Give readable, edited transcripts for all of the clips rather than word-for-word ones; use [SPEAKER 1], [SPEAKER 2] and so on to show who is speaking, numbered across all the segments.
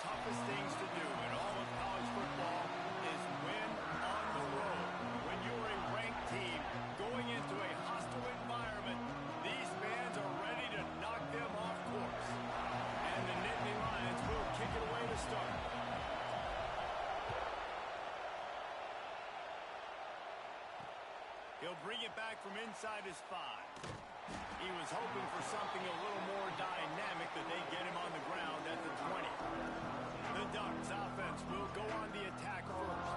[SPEAKER 1] toughest things to do in all of college football is win on the road. When you're a ranked team going into a hostile environment, these fans are ready to knock them off course. And the Nittany Lions will kick it away to start. He'll bring it back from inside his 5. He was hoping for something a little more dynamic, but they get him on the ground at the 20. The Ducks offense will go on the attack first.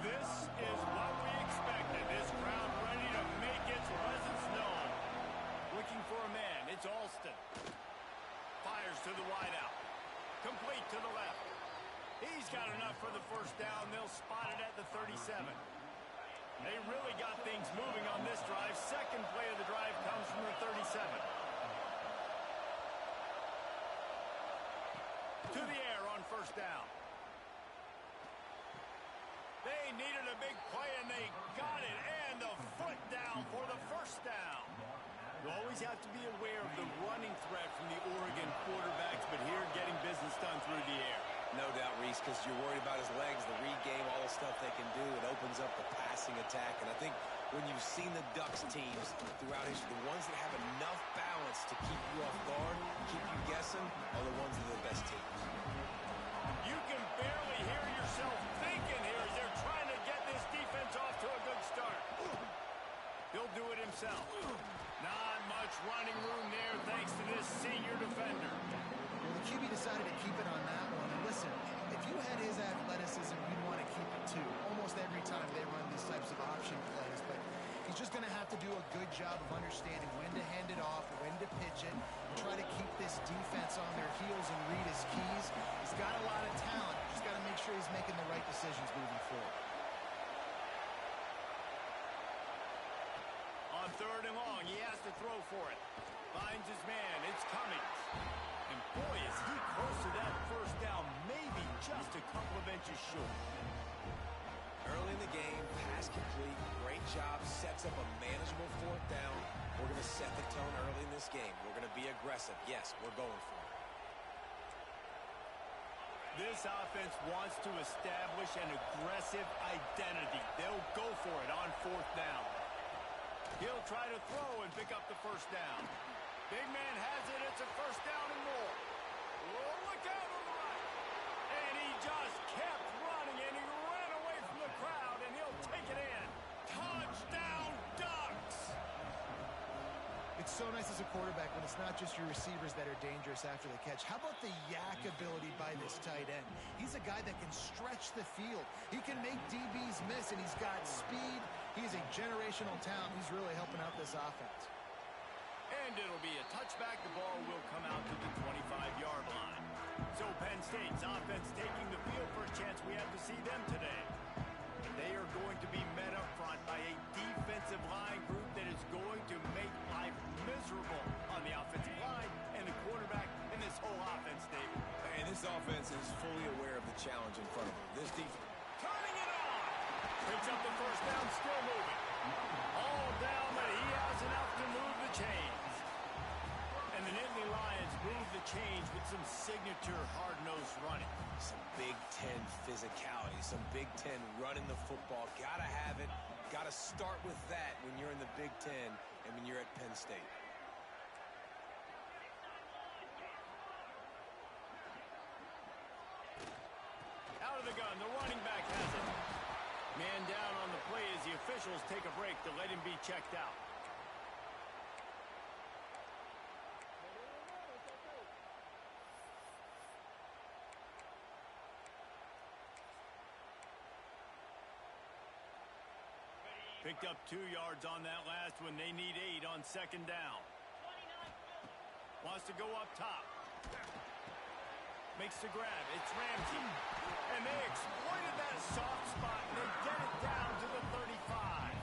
[SPEAKER 1] This is what we expected. This crowd ready to make its presence known. Looking for a man, it's Alston. Fires to the wideout. Complete to the left. He's got enough for the first down. They'll spot it at the 37. They really got things moving on this drive. Second play of the drive comes from the 37. To the air on first down. They needed a big play, and they got it. And the foot down for the first down. You always have to be aware of the running threat from the Oregon quarterbacks, but here getting business done through the air.
[SPEAKER 2] No doubt, Reese, because you're worried about his legs, the read game, all the stuff they can do. It opens up the passing attack. And I think when you've seen the Ducks teams throughout history, the ones that have enough balance to keep you off guard, keep you guessing, are the ones that are the best teams.
[SPEAKER 1] You can barely hear yourself thinking here as they're trying to get this defense off to a good start. He'll do it himself. Not much running room there thanks to this senior defender.
[SPEAKER 3] Well, the QB decided to keep it on that one. And listen, if you had his athleticism, you'd want to keep it too. Almost every time they run these types of option plays. But he's just going to have to do a good job of understanding when to hand it off, when to pitch it, and try to keep this defense on their heels and read his keys. He's got a lot of talent. He's got to make sure he's making the right decisions moving forward.
[SPEAKER 1] On third and long, he has to throw for it. Finds his man. It's Cummings. And boy, is he close to that first down, maybe just a couple of inches short.
[SPEAKER 2] Early in the game, pass complete. Great job. Sets up a manageable fourth down. We're going to set the tone early in this game. We're going to be aggressive. Yes, we're going for it.
[SPEAKER 1] This offense wants to establish an aggressive identity. They'll go for it on fourth down. He'll try to throw and pick up the first down. Big man has it. It's a first down and more. Oh, look out on the right. And he just kept running, and he ran away from the crowd, and he'll take it in. Touchdown, Ducks!
[SPEAKER 3] It's so nice as a quarterback when it's not just your receivers that are dangerous after the catch. How about the yak ability by this tight end? He's a guy that can stretch the field. He can make DBs miss, and he's got speed. He's a generational talent. He's really helping out this offense.
[SPEAKER 1] And it'll be a touchback. The ball will come out to the 25-yard line. So Penn State's offense taking the field for a chance. We have to see them today. They are going to be met up front by a defensive line group that is going to make life miserable on the offensive line and the quarterback and this whole offense, Dave.
[SPEAKER 2] And this offense is fully aware of the challenge in front of them. This defense
[SPEAKER 1] turning it on. Picks up the first down, still moving. All down, but he has enough to move the chains. And the Nittany Lions move the chains with some signature hard-nosed running.
[SPEAKER 2] Some Big Ten physicality, some Big Ten running the football. Gotta have it. Gotta start with that when you're in the Big Ten and when you're at Penn State.
[SPEAKER 1] Out of the gun, the running back has it. Man down on the play as the officials take a break to let him be checked out. Picked up 2 yards on that last one. They need 8 on second down. Wants to go up top. Makes the grab. It's Ramsey. And they exploited that soft spot. And they get it down to the 35.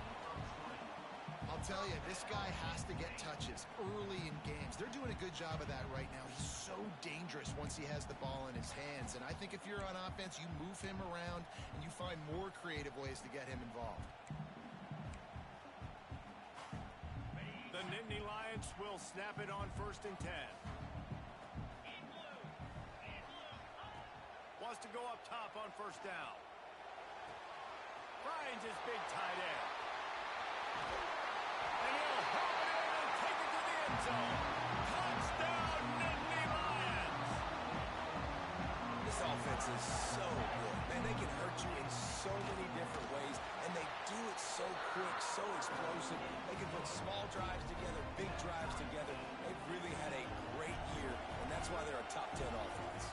[SPEAKER 3] I'll tell you, this guy has to get touches early in games. They're doing a good job of that right now. He's so dangerous once he has the ball in his hands. And I think if you're on offense, you move him around and you find more creative ways to get him involved.
[SPEAKER 1] The Nittany Lions will snap it on 1st and 10. Wants to go up top on 1st down. Finds his big tight end. And he'll hop it in and take it to the end zone. Touchdown, Nittany Lions!
[SPEAKER 2] This offense is so good. Man, they can hurt you in so many different ways, and they do it so quick, so explosive. They can put small drives together, big drives together. They've really had a great year, and that's why they're a top 10 offense.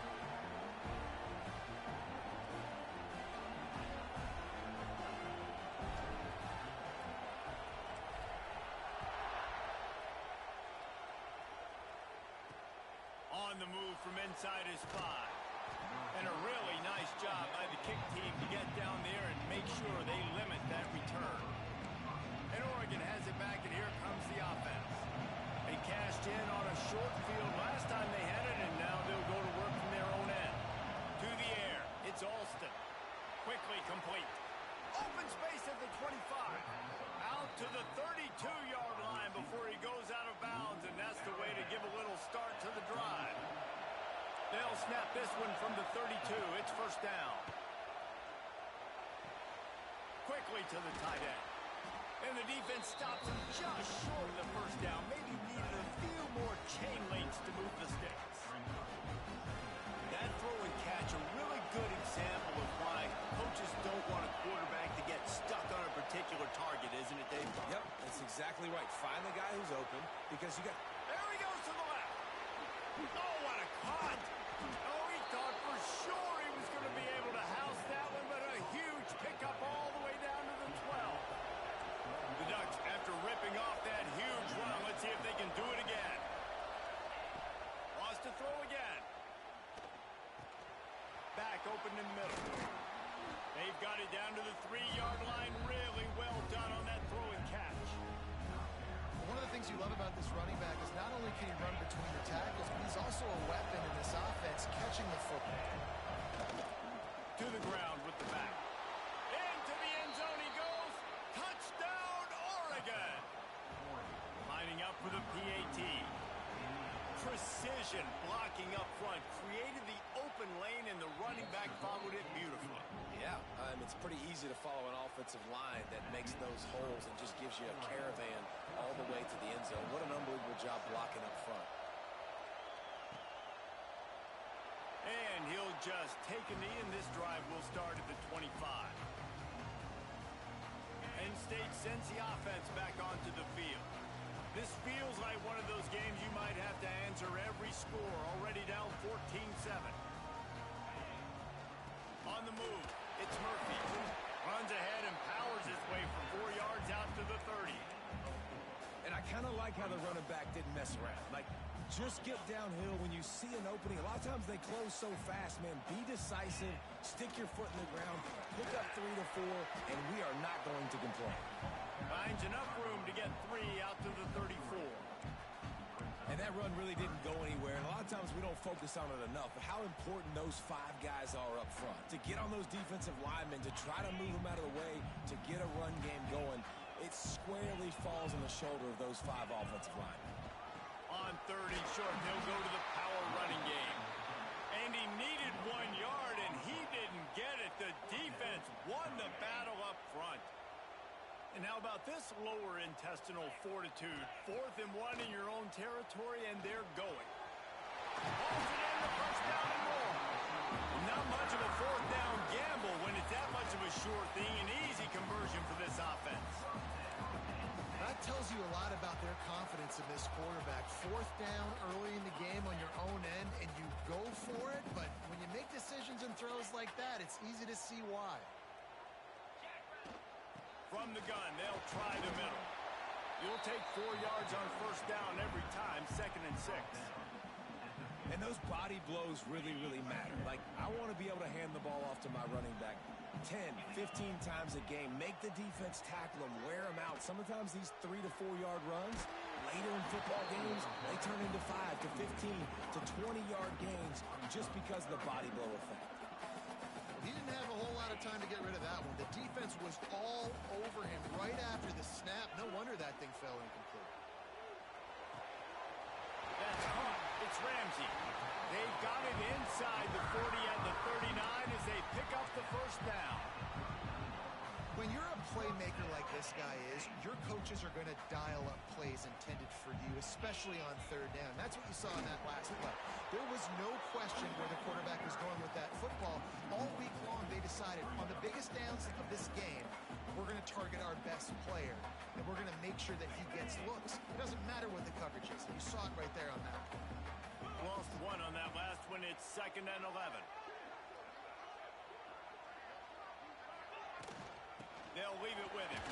[SPEAKER 1] On the move from inside his 5. And a really nice job by the kick team to get down there and make sure they limit that return. And Oregon has it back, and here comes the offense. They cashed in on a short field last time they had it, and now they'll go to work from their own end. To the air, it's Alston. Quickly complete. Open space at the 25. Out to the 32-yard line before he goes out of bounds, and that's the way to give a little start to the drive. They'll snap this one from the 32. It's 1st down. Quickly to the tight end. And the defense stops him just short of the 1st down. Maybe needed a few more chain links to move the sticks. That throw and catch, a really good example of why coaches don't want a quarterback to get stuck on a particular target, isn't it, Dave?
[SPEAKER 2] Yep, that's exactly right. Find the guy who's open because you got...
[SPEAKER 1] There he goes to the left. Oh, what a cut. Oh, he thought for sure he was going to be able to house that one, but a huge pickup all the way down to the 12. The Ducks, after ripping off that huge run, let's see if they can do it again. Wants to throw again. Back open in the middle. They've got it down to the 3-yard line. Really well done on that throw and catch.
[SPEAKER 3] One of the things you love about this running back is not only can he run between the tackles, but he's also a weapon in this offense, catching the football.
[SPEAKER 1] To the ground with the back. Into the end zone he goes. Touchdown, Oregon. Lining up for the PAT. Precision blocking up front. Created the open lane, and the running back followed it beautifully.
[SPEAKER 2] Yeah, it's pretty easy to follow an offensive line that makes those holes and just gives you a caravan all the way to the end zone. What an unbelievable job blocking up front.
[SPEAKER 1] And he'll just take a knee, and this drive will start at the 25. Penn State sends the offense back onto the field. This feels like one of those games you might have to answer every score, already down 14-7. On the move, it's Murphy. Runs ahead and powers his way for 4 yards out to the 30.
[SPEAKER 2] And I kind of like how the running back didn't mess around. Like, just get downhill when you see an opening. A lot of times they close so fast, man. Be decisive, stick your foot in the ground, pick up 3 to 4, and we are not going to complain.
[SPEAKER 1] Finds enough room to get 3 out to the 34.
[SPEAKER 2] And that run really didn't go anywhere. And a lot of times we don't focus on it enough. But how important those 5 guys are up front. To get on those defensive linemen, to try to move them out of the way, to get a run game going, it squarely falls on the shoulder of those 5 offensive linemen.
[SPEAKER 1] On 30 short, they'll go to the power running game. And he needed 1 yard, and he didn't get it. The defense won the battle up front. And how about this lower intestinal fortitude? 4th and 1 in your own territory, and they're going. Holds it in, the first down and more. Not much of a 4th down gamble when it's that much of a sure thing, an easy conversion for this offense.
[SPEAKER 3] That tells you a lot about their confidence in this quarterback. 4th down early in the game on your own end, and you go for it, but when you make decisions and throws like that, it's easy to see why.
[SPEAKER 1] From the gun, they'll try the middle. You'll take 4 yards on 1st down every time, 2nd and 6.
[SPEAKER 2] And those body blows really, really matter. Like, I want to be able to hand the ball off to my running back 10, 15 times a game. Make the defense tackle them, wear them out. Sometimes these 3 to 4 yard runs, later in football games, they turn into 5 to 15 to 20-yard gains just because of the body blow effect.
[SPEAKER 3] He didn't have a whole lot of time to get rid of that one. The defense was all over him right after the snap. No wonder that thing fell incomplete.
[SPEAKER 1] That's caught. It's Ramsey. They've got it inside the 40 at the 39 as they pick up the first down.
[SPEAKER 3] When you're a playmaker like this guy is, your coaches are going to dial up plays intended for you, especially on third down. That's what you saw in that last play. There was no question where the quarterback was going with that football. All week long, they decided on the biggest downs of this game, we're going to target our best player, and we're going to make sure that he gets looks. It doesn't matter what the coverage is. You saw it right there on that one.
[SPEAKER 1] Lost one on that last one. It's 2nd and 11. They'll leave it with him.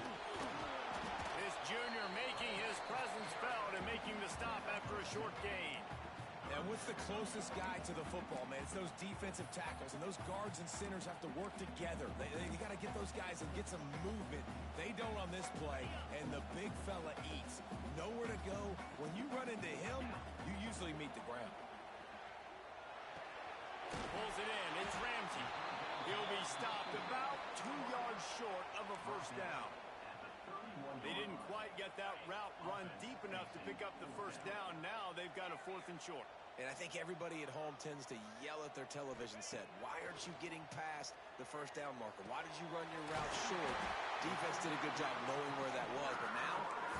[SPEAKER 1] This junior making his presence felt and making the stop after a short gain.
[SPEAKER 2] And what's the closest guy to the football, man? It's those defensive tackles, and those guards and centers have to work together. They got to get those guys and get some movement. They don't on this play, and the big fella eats. Nowhere to go. When you run into him, you usually meet the ground.
[SPEAKER 1] Pulls it in. It's Ramsey. He'll be stopped about 2 yards short of a first down. They didn't quite get that route run deep enough to pick up the first down. Now they've got a 4th and short.
[SPEAKER 2] And I think everybody at home tends to yell at their television set. Why aren't you getting past the first down marker? Why did you run your route short? Defense did a good job knowing where that was. But now,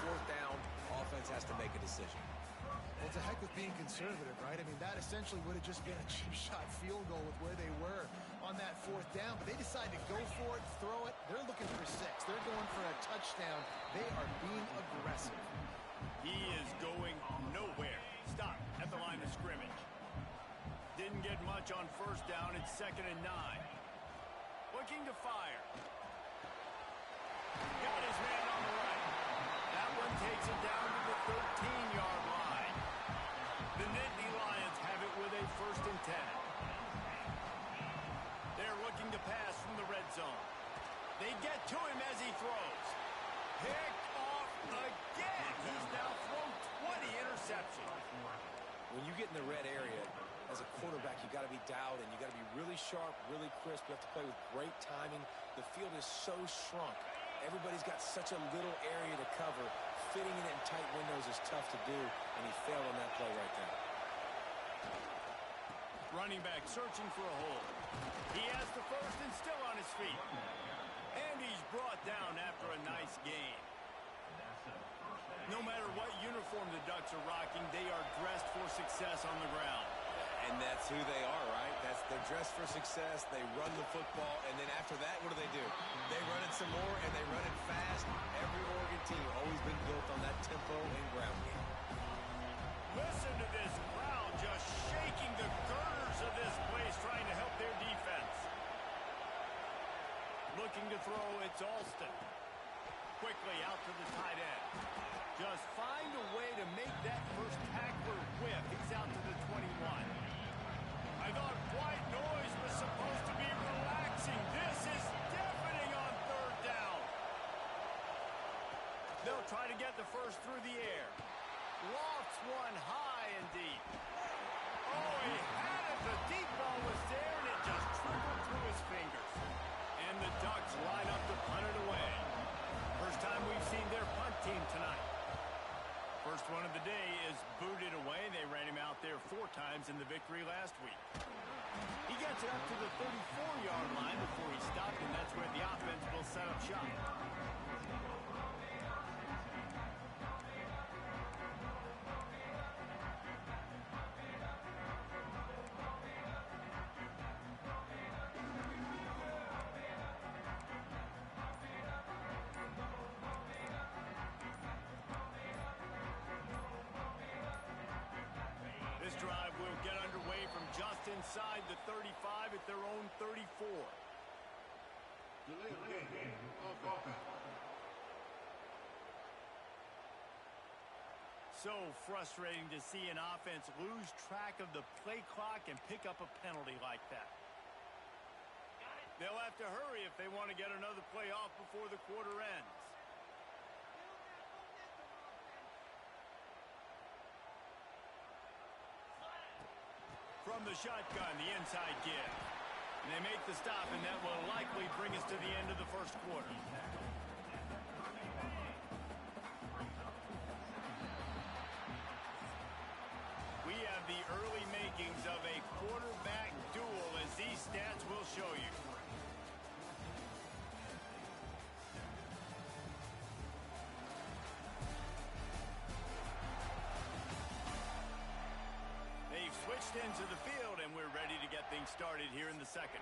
[SPEAKER 2] 4th down, offense has to make a decision.
[SPEAKER 3] Well, it's a heck with being conservative, right? I mean, that essentially would have just been a cheap shot field goal with where they were on that 4th down. But they decided to go for it, throw it. They're looking for 6. They're going for a touchdown. They are being aggressive.
[SPEAKER 1] He is going nowhere. Stop at the line of scrimmage. Didn't get much on first down. It's 2nd and 9. Looking to fire. Got his man on the right. That one takes it down to the 13-yard line. The Nittany Lions have it with a 1st and 10. They're looking to pass from the red zone. They get to him as he throws. Picked off again. He's now thrown 20 interceptions.
[SPEAKER 2] When you get in the red area, as a quarterback, you got to be dialed in. You got to be really sharp, really crisp. You have to play with great timing. The field is so shrunk. Everybody's got such a little area to cover. Fitting it in tight windows is tough to do, and he failed on that play right there.
[SPEAKER 1] Running back searching for a hole. He has the first and still on his feet. And he's brought down after a nice gain. No matter what uniform the Ducks are rocking, they are dressed for success on the ground.
[SPEAKER 2] And that's who they are, right? They're dressed for success. They run the football, and then after that, what do? They run it some more, and they run it fast. Every Oregon team always been built on that tempo and ground game.
[SPEAKER 1] Listen to this crowd just shaking the girders of this place, trying to help their defense. Looking to throw, it's Alston. Quickly out to the tight end. Just find a way to make that first tackler whiff. He's out to the 21. I thought white noise was supposed to be relaxing. This is deafening on 3rd down. They'll try to get the first through the air. Lofts one high and deep. Oh, he had it. The deep ball was there, and it just trickled through his fingers. And the Ducks line up to punt it away. First time we've seen their punt team tonight. First one of the day is booted away. They ran him out there 4 times in the victory last week. He gets it up to the 34-yard line before he stopped, and that's where the offense will set up shop. This drive will get underway from just inside the 35 at their own 34. So frustrating to see an offense lose track of the play clock and pick up a penalty like that. They'll have to hurry if they want to get another play off before the quarter ends. From the shotgun, the inside give. And they make the stop, and that will likely bring us to the end of the first quarter. We have the early makings of a quarterback duel, as these stats will show you. They've switched into the field, and we're ready to get things started here in the second.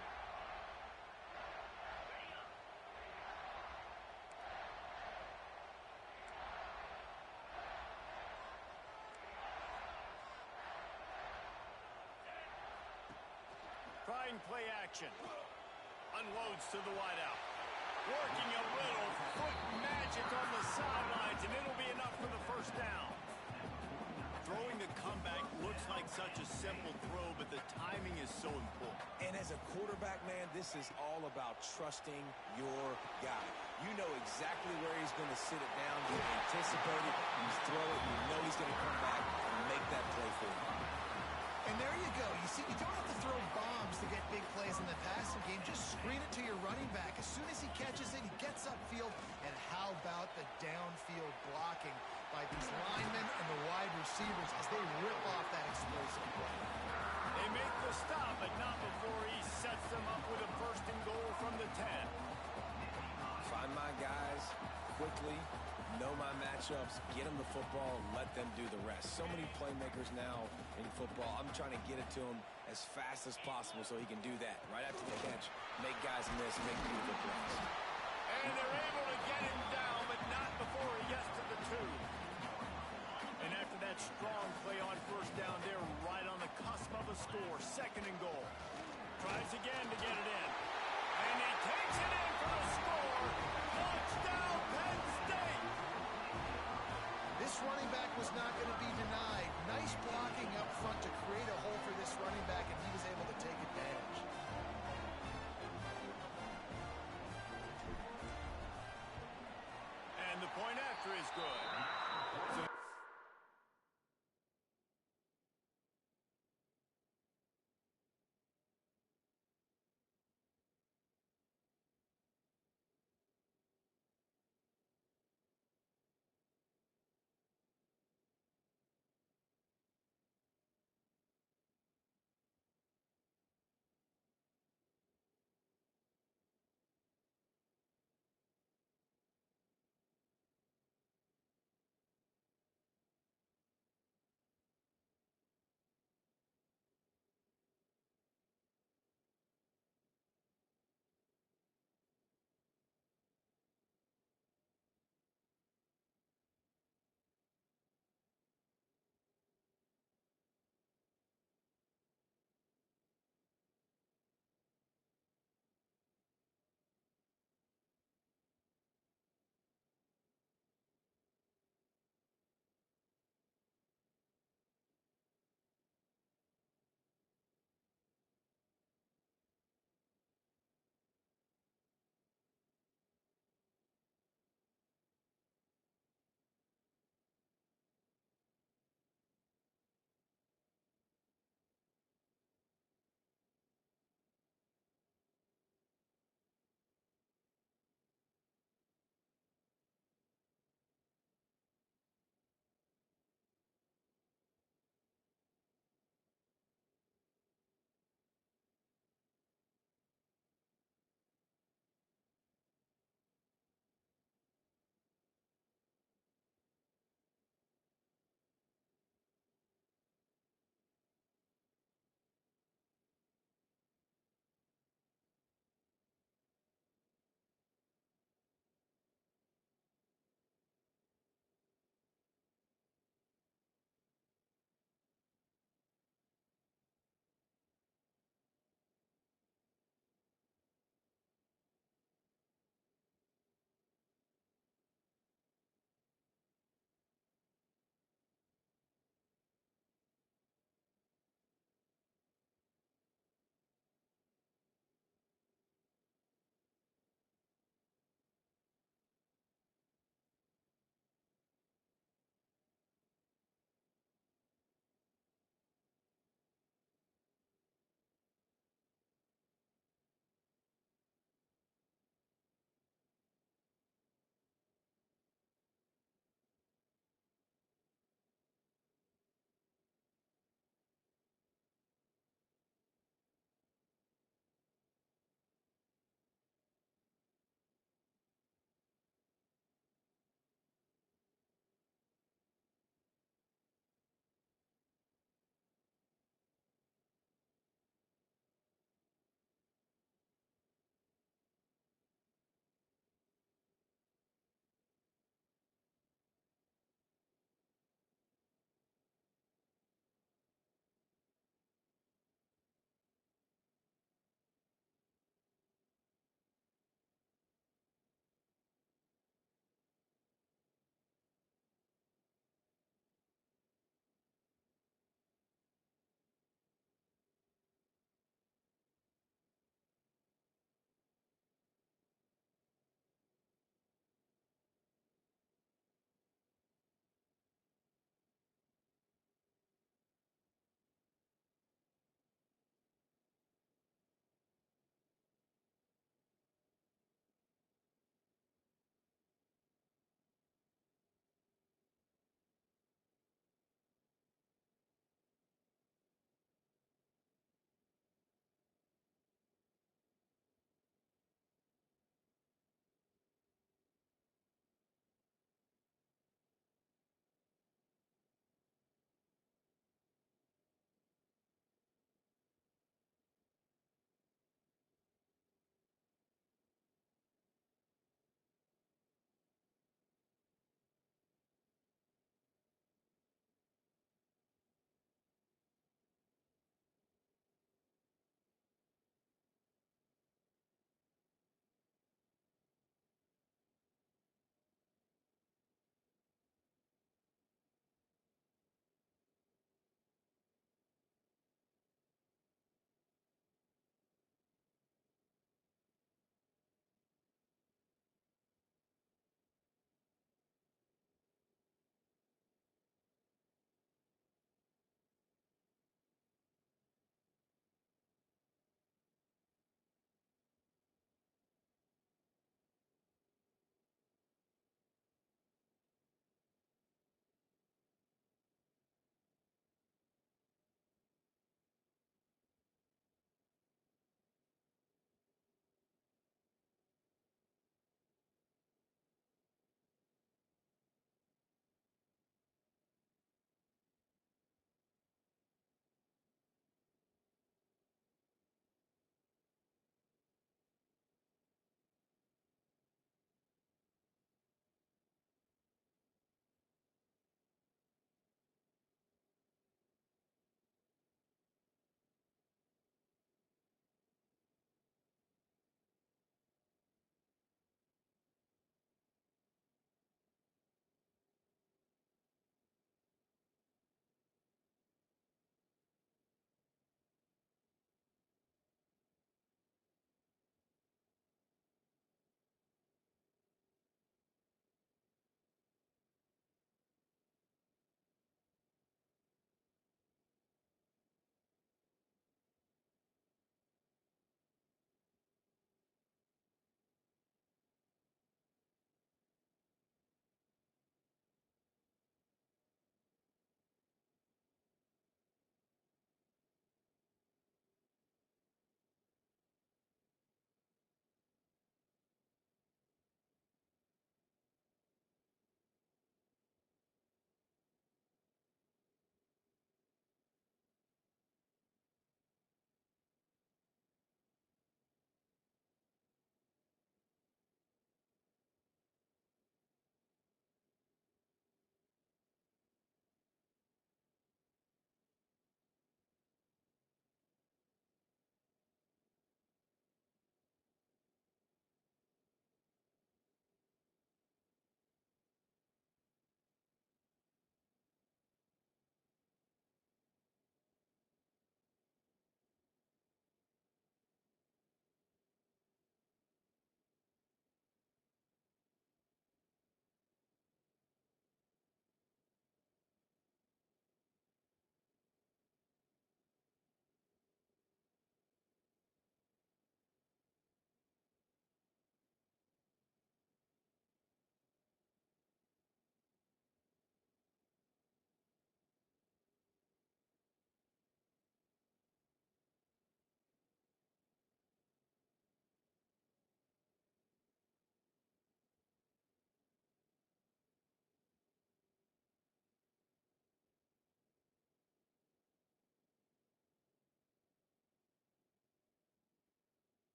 [SPEAKER 1] Trying play action. Unloads to the wideout. Working a little foot magic on the sidelines, and it'll be enough for the first down. Throwing the comeback looks like such a simple throw, but the timing is so important.
[SPEAKER 2] And as a quarterback, man, this is all about trusting your guy. You know exactly where he's going to sit it down. You anticipate it. You throw it. You know he's going to come back and make that play for you.
[SPEAKER 3] And there you go. You see, you don't have to throw bombs to get big plays in the passing game. Just screen it to your running back. As soon as he catches it, he gets upfield. And how about the downfield blocking by these linemen and the wide receivers as they rip off that explosive play?
[SPEAKER 1] They make the stop, but not before he sets them up with a first and goal from the 10.
[SPEAKER 2] Find my guys quickly. Know my matchups, get them the football, and let them do the rest. So many playmakers now in football. I'm trying to get it to him as fast as possible so he can do that. Right after the catch, make guys miss, make beautiful plays.
[SPEAKER 1] And they're able to get him down, but not before he gets to the 2. And after that strong play on first down, they're right on the cusp of a score. Second and goal. Tries again to get it in. And he takes it in for a score. Touchdown, Penn State!
[SPEAKER 3] This running back was not going to be denied. Nice blocking up front to create a hole for this running back, and he was able to take advantage.
[SPEAKER 1] And the point after is good. So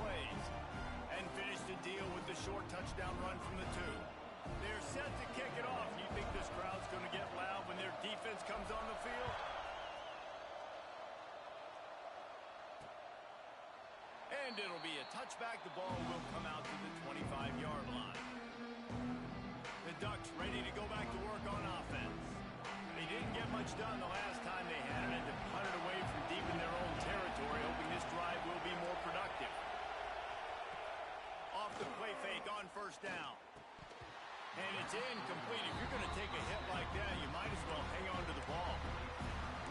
[SPEAKER 1] plays and finished the deal with the short touchdown run from the 2. They're set to kick it off. You think this crowd's going to get loud when their defense comes on the field? And it'll be a touchback. The ball will come out to the 25-yard line. The Ducks ready to go back to work on offense. They didn't get much done the last time they had it, and to punt it away from deep in their own territory, hoping this drive will be more productive. Off the play fake on first down. And it's incomplete. If you're going to take a hit like that, you might as well hang on to the ball.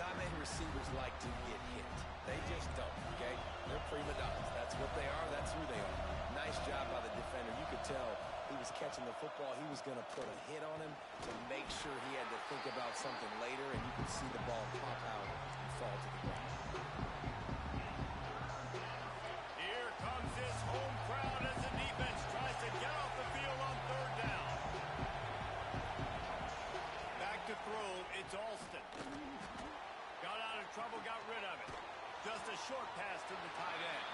[SPEAKER 2] Not many receivers like to get hit. They just don't, okay? They're prima donnas. That's what they are. That's who they are. Nice job by the defender. You could tell he was catching the football. He was going to put a hit on him to make sure he had to think about something later, and you could see the ball pop out and fall to the ground.
[SPEAKER 1] Here comes this home crowd as the defense tries to get off the field on third down. Back to throw, it's Alston. Got out of trouble, got rid of it. Just a short pass to the tight end.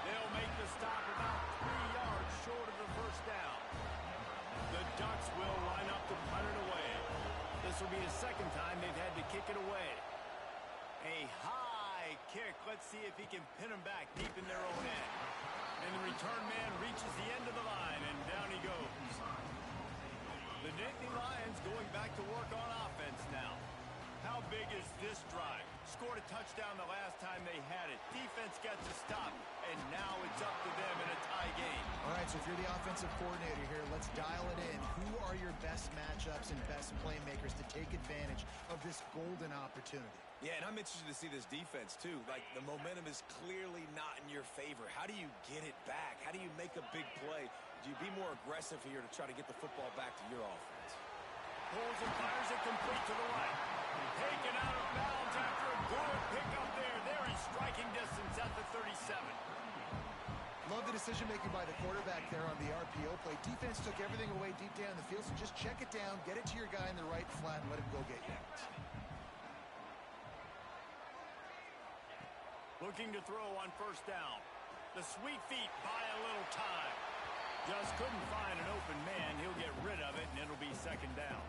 [SPEAKER 1] They'll make the stop about 3 yards short of the first down. The Ducks will line up to punt it away. This will be the second time they've had to kick it away. A high kick. Let's see if he can pin them back deep in their own end. And the return man reaches the end of the line, and down he goes. The Nittany Lions going back to work on offense now. How big is this drive? Scored a touchdown the last time they had it. Defense gets a stop, and now it's up to them in a tie game.
[SPEAKER 3] All right, so if you're the offensive coordinator here, let's dial it in. Who are your best matchups and best playmakers to take advantage of this golden opportunity?
[SPEAKER 2] Yeah, and I'm interested to see this defense, too. Like, the momentum is clearly not in your favor. How do you get it back? How do you make a big play? Do you be more aggressive here to try to get the football back to your offense?
[SPEAKER 1] Pulls and fires it complete to the right. Taken out of bounds after a good pickup there. They're in striking distance at the 37.
[SPEAKER 3] Love the decision-making by the quarterback there on the RPO play. Defense took everything away deep down the field, so just check it down, get it to your guy in the right flat, and let him go get yards.
[SPEAKER 1] Looking to throw on first down. The sweet feet buy a little time. Just couldn't find an open man. He'll get rid of it, and it'll be second down.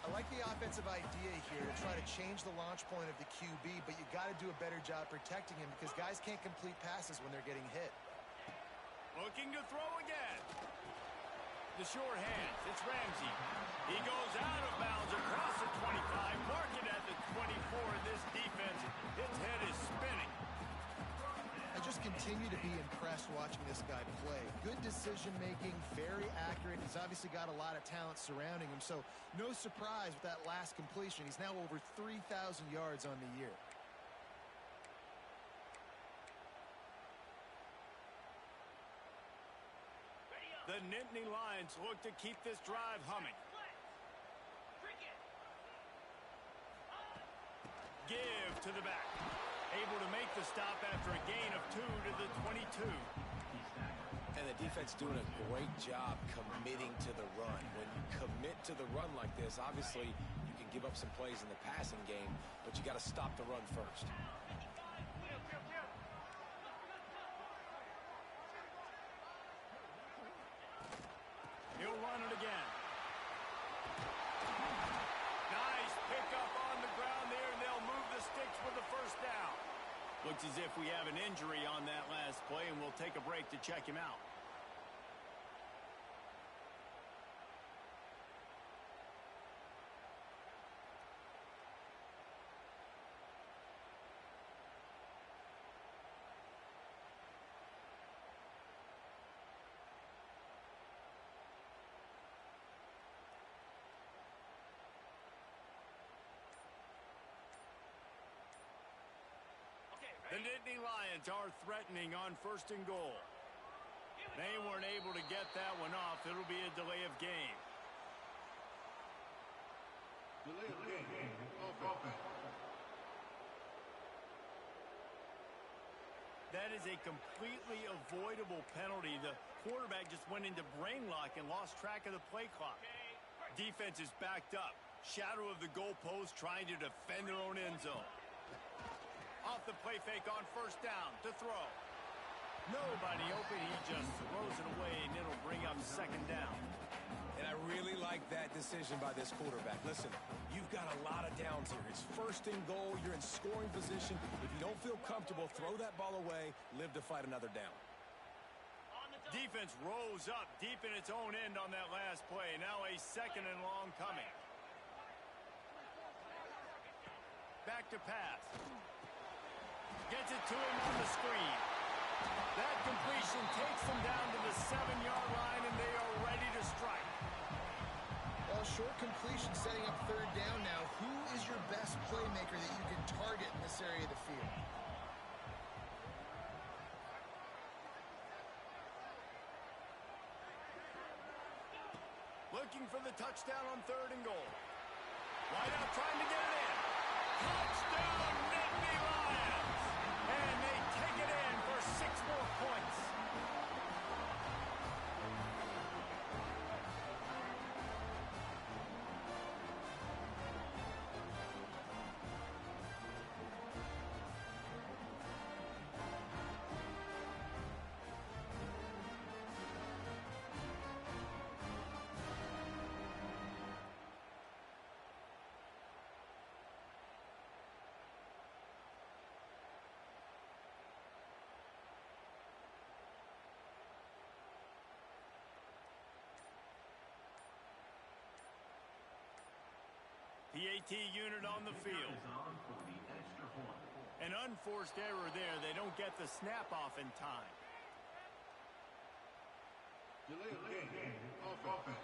[SPEAKER 3] I like the offensive idea here to try to change the launch point of the QB, but you got to do a better job protecting him because guys can't complete passes when they're getting hit.
[SPEAKER 1] Looking to throw again. The short hands. It's Ramsey. He goes out of bounds across the 25. Mark it at the 24. This defense, its head is spinning.
[SPEAKER 3] I just continue to be impressed watching this guy play. Good decision-making, very accurate. He's obviously got a lot of talent surrounding him, so no surprise with that last completion. He's now over 3,000 yards on the year.
[SPEAKER 1] The Nittany Lions look to keep this drive humming. Give to the back. Able to make the stop after a gain of 2 to the 22.
[SPEAKER 2] And the defense doing a great job committing to the run. When you commit to the run like this, obviously you can give up some plays in the passing game, but you got to stop the run first.
[SPEAKER 1] He'll run it again. Nice pickup on the ground there, and they'll move the sticks with the first down. Looks as if we have an injury on that last play, and we'll take a break to check him out. The Nittany Lions are threatening on first and goal. They weren't able to get that one off. It'll be a delay of game.
[SPEAKER 4] Delay of game. Offense.
[SPEAKER 1] That is a completely avoidable penalty. The quarterback just went into brain lock and lost track of the play clock. Defense is backed up. Shadow of the goalpost trying to defend their own end zone. Off the play fake on first down to throw. Nobody open. He just throws it away, and it'll bring up second down.
[SPEAKER 2] And I really like that decision by this quarterback. Listen, you've got a lot of downs here. It's first and goal. You're in scoring position. If you don't feel comfortable, throw that ball away. Live to fight another down.
[SPEAKER 1] Defense rose up deep in its own end on that last play. Now a second and long coming. Back to pass. Gets it to him on the screen. That completion takes them down to the 7-yard line, and they are ready to strike.
[SPEAKER 3] Well, short completion setting up third down now. Who is your best playmaker that you can target in this area of the field?
[SPEAKER 1] Looking for the touchdown on third and goal. Wide out trying to get it in. Touchdown, Nittany Lions! And they take it in for 6 more points. PAT unit on the field. An unforced error there. They don't get the snap off in time.
[SPEAKER 4] Delay of game. Offense.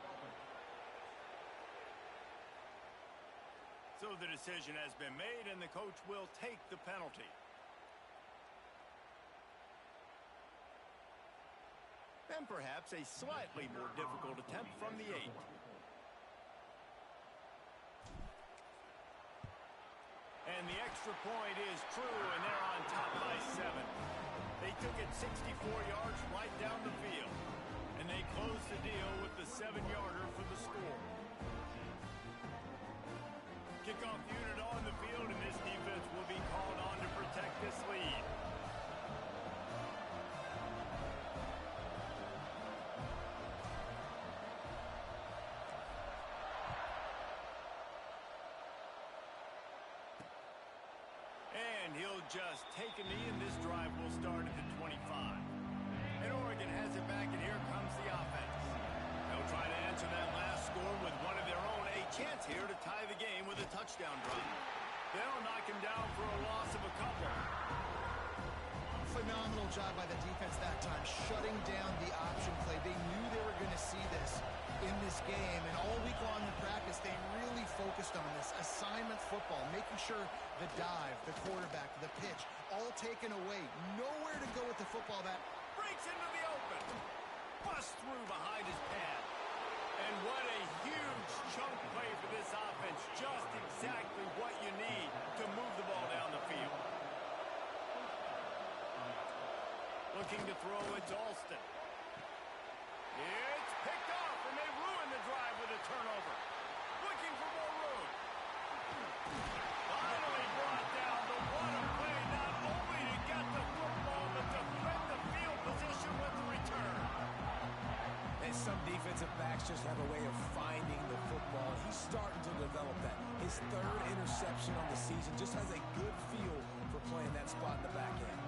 [SPEAKER 1] So the decision has been made, and the coach will take the penalty. And perhaps a slightly more difficult attempt from the 8. And the extra point is true, and they're on top by 7. They took it 64 yards right down the field. And they closed the deal with the 7-yarder for the score. Kickoff unit on the field, and this defense will be called on to protect this lead. And he'll just take a knee, and this drive will start at the 25. And Oregon has it back, and here comes the offense. They'll try to answer that last score with one of their own. A chance here to tie the game with a touchdown drive. They'll knock him down for a loss of a couple.
[SPEAKER 3] Phenomenal job by the defense that time, shutting down the option play. They knew they were going to see this in this game, and all week long in practice, they really focused on this assignment football, making sure the dive, the quarterback, the pitch, all taken away. Nowhere to go with the football. That
[SPEAKER 1] breaks into the open. Bust through behind his pad. And what a huge chunk play for this offense. Just exactly what you need to move the ball down the field. Looking to throw, it's Alston. It's picked off, and they ruin the drive with a turnover. Looking for more room. Finally brought down, but what a play, not only to get the football, but to threat the field position with the return.
[SPEAKER 2] And some defensive backs just have a way of finding the football. He's starting to develop that. His 3rd interception on the season, just has a good feel for playing that spot in the back end.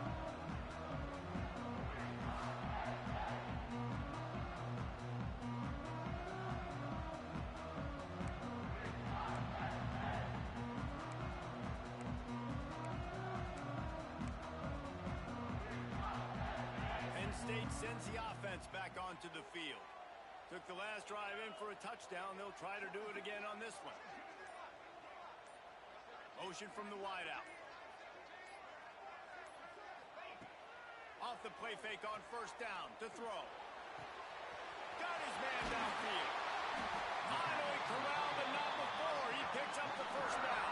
[SPEAKER 1] State sends the offense back onto the field. Took the last drive in for a touchdown. They'll try to do it again on this one. Motion from the wideout. Off the play fake on first down to throw. Got his man downfield. Finally corralled, but not before. He picks up the first down.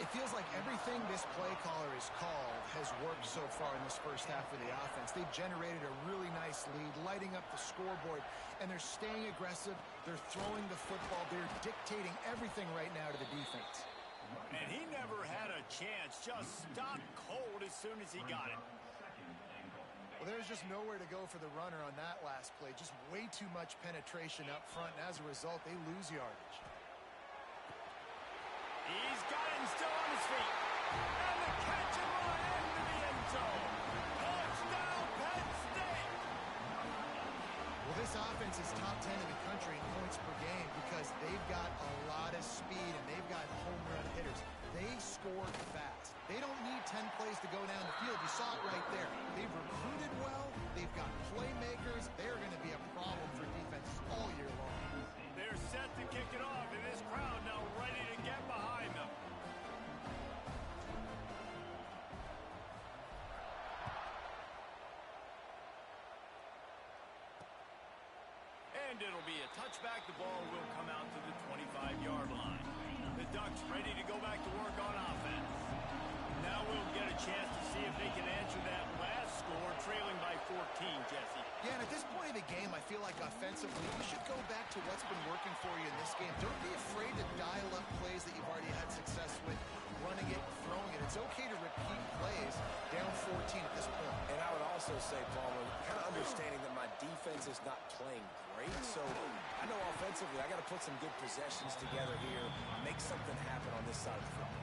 [SPEAKER 3] it feels like everything this play caller has called has worked so far in this first half of the offense. They've generated a really nice lead, lighting up the scoreboard, and they're staying aggressive. They're throwing the football. They're dictating everything right now to the defense.
[SPEAKER 1] And he never had a chance. Just stopped cold as soon as he got it.
[SPEAKER 3] Well, there's just nowhere to go for the runner on that last play. Just way too much penetration up front, and as a result, they lose yardage.
[SPEAKER 1] He's got him still on his feet. And the catch and run into the end zone. Touchdown, Penn State!
[SPEAKER 3] Well, this offense is top 10 in the country in points per game because they've got a lot of speed and they've got home run hitters. They score fast. They don't need 10 plays to go down the field. You saw it right there. They've recruited well. They've got playmakers. They're going to be a problem for defenses all year long.
[SPEAKER 1] They're set to kick it off, and this crowd now ready to get behind them. And it'll be a touchback. The ball will come out to the 25-yard line. The Ducks ready to go back to work on offense. Now we'll get a chance to see if they can answer that last score, trailing by 14, Jesse.
[SPEAKER 3] Yeah, and at this point of the game, I feel like offensively, you should go back to what's been working for you in this game. Don't be afraid to dial up plays that you've already had success with, running it, throwing it. It's okay to repeat plays down 14 at this point.
[SPEAKER 2] And I would also say, Palmer, kind of understanding that my defense is not playing great, so I know offensively I got to put some good possessions together here, make something happen on this side of the football.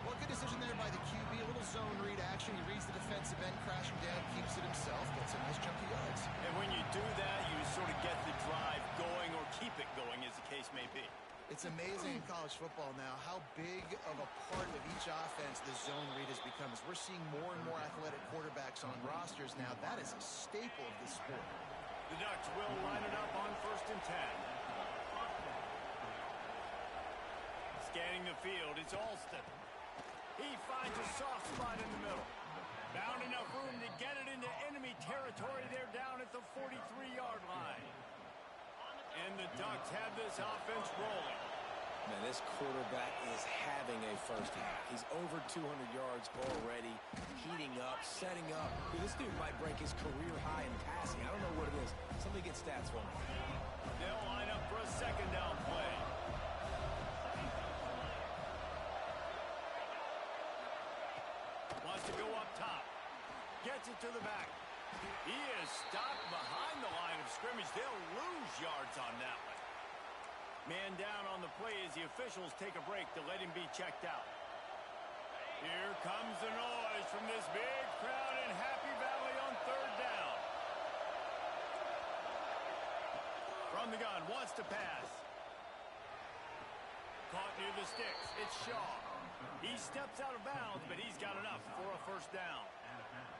[SPEAKER 3] Well, good decision there by the QB. A little zone read action. He reads the defensive end, crashing down, keeps it himself, gets a nice chunky yards.
[SPEAKER 1] And when you do that, you sort of get the drive going or keep it going, as the case may be.
[SPEAKER 3] It's amazing in college football now how big of a part of each offense the zone read has become. As we're seeing more and more athletic quarterbacks on rosters now, that is a staple of this sport.
[SPEAKER 1] The Ducks will line it up on 1st and 10. Scanning the field, it's Alston. He finds a soft spot in the middle. Found enough room to get it into enemy territory. They're down at the 43-yard line. And the Ducks have this offense rolling.
[SPEAKER 2] Man, this quarterback is having a first half. He's over 200 yards already, heating up, setting up. Dude, this dude might break his career high in passing. I don't know what it is. Somebody get stats for me.
[SPEAKER 1] They'll line up for a second down play. Wants to go up top. Gets it to the back. He is stopped behind the line of scrimmage. They'll lose yards on that one. Man down on the play as the officials take a break to let him be checked out. Here comes the noise from this big crowd in Happy Valley on 3rd down. From the gun, wants to pass. Caught near the sticks. It's Shaw. He steps out of bounds, but he's got enough for a first down.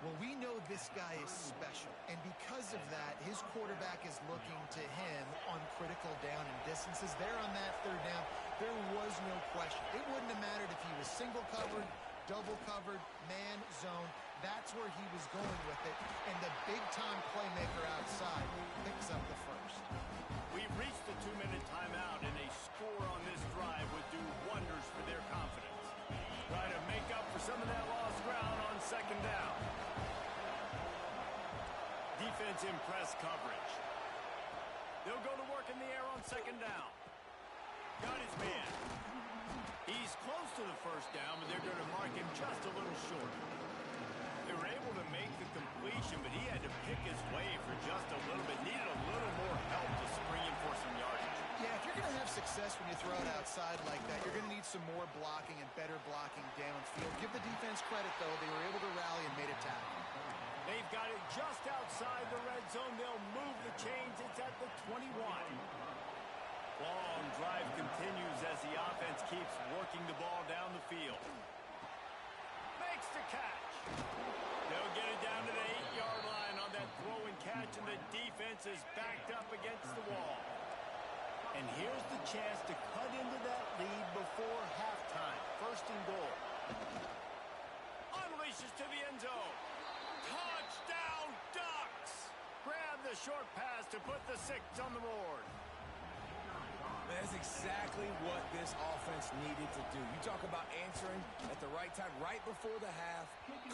[SPEAKER 3] Well, we know this guy is special, and because of that, his quarterback is looking to him on critical down and distances. There on that 3rd down, there was no question. It wouldn't have mattered if he was single covered, double covered, man, zone. That's where he was going with it, and the big-time playmaker outside picks up the first.
[SPEAKER 1] We've reached the 2-minute timeout, and a score on this drive would do wonders for their confidence. Try to make up for some of that lost ground on 2nd down. Defense in press coverage. They'll go to work in the air on 2nd down. Got his man. He's close to the first down, but they're going to mark him just a little short. They were able to make the completion, but he had to pick his way for just a little bit. Needed a little more help to spring him for some yardage.
[SPEAKER 3] Yeah, if you're going to have success when you throw it outside like that, you're going to need some more blocking and better blocking downfield. Give the defense credit, though. They were able to rally and made a tackle.
[SPEAKER 1] They've got it just outside the red zone. They'll move the chains. It's at the 21. Long drive continues as the offense keeps working the ball down the field. Makes the catch. They'll get it down to the 8-yard line on that throw and catch, and the defense is backed up against the wall. And here's the chance to cut into that lead before halftime. 1st and goal. Unleashes to the end zone. Touchdown, Ducks! Grab the short pass to put the 6 on the board.
[SPEAKER 2] That's exactly what this offense needed to do. You talk about answering at the right time, right before the half,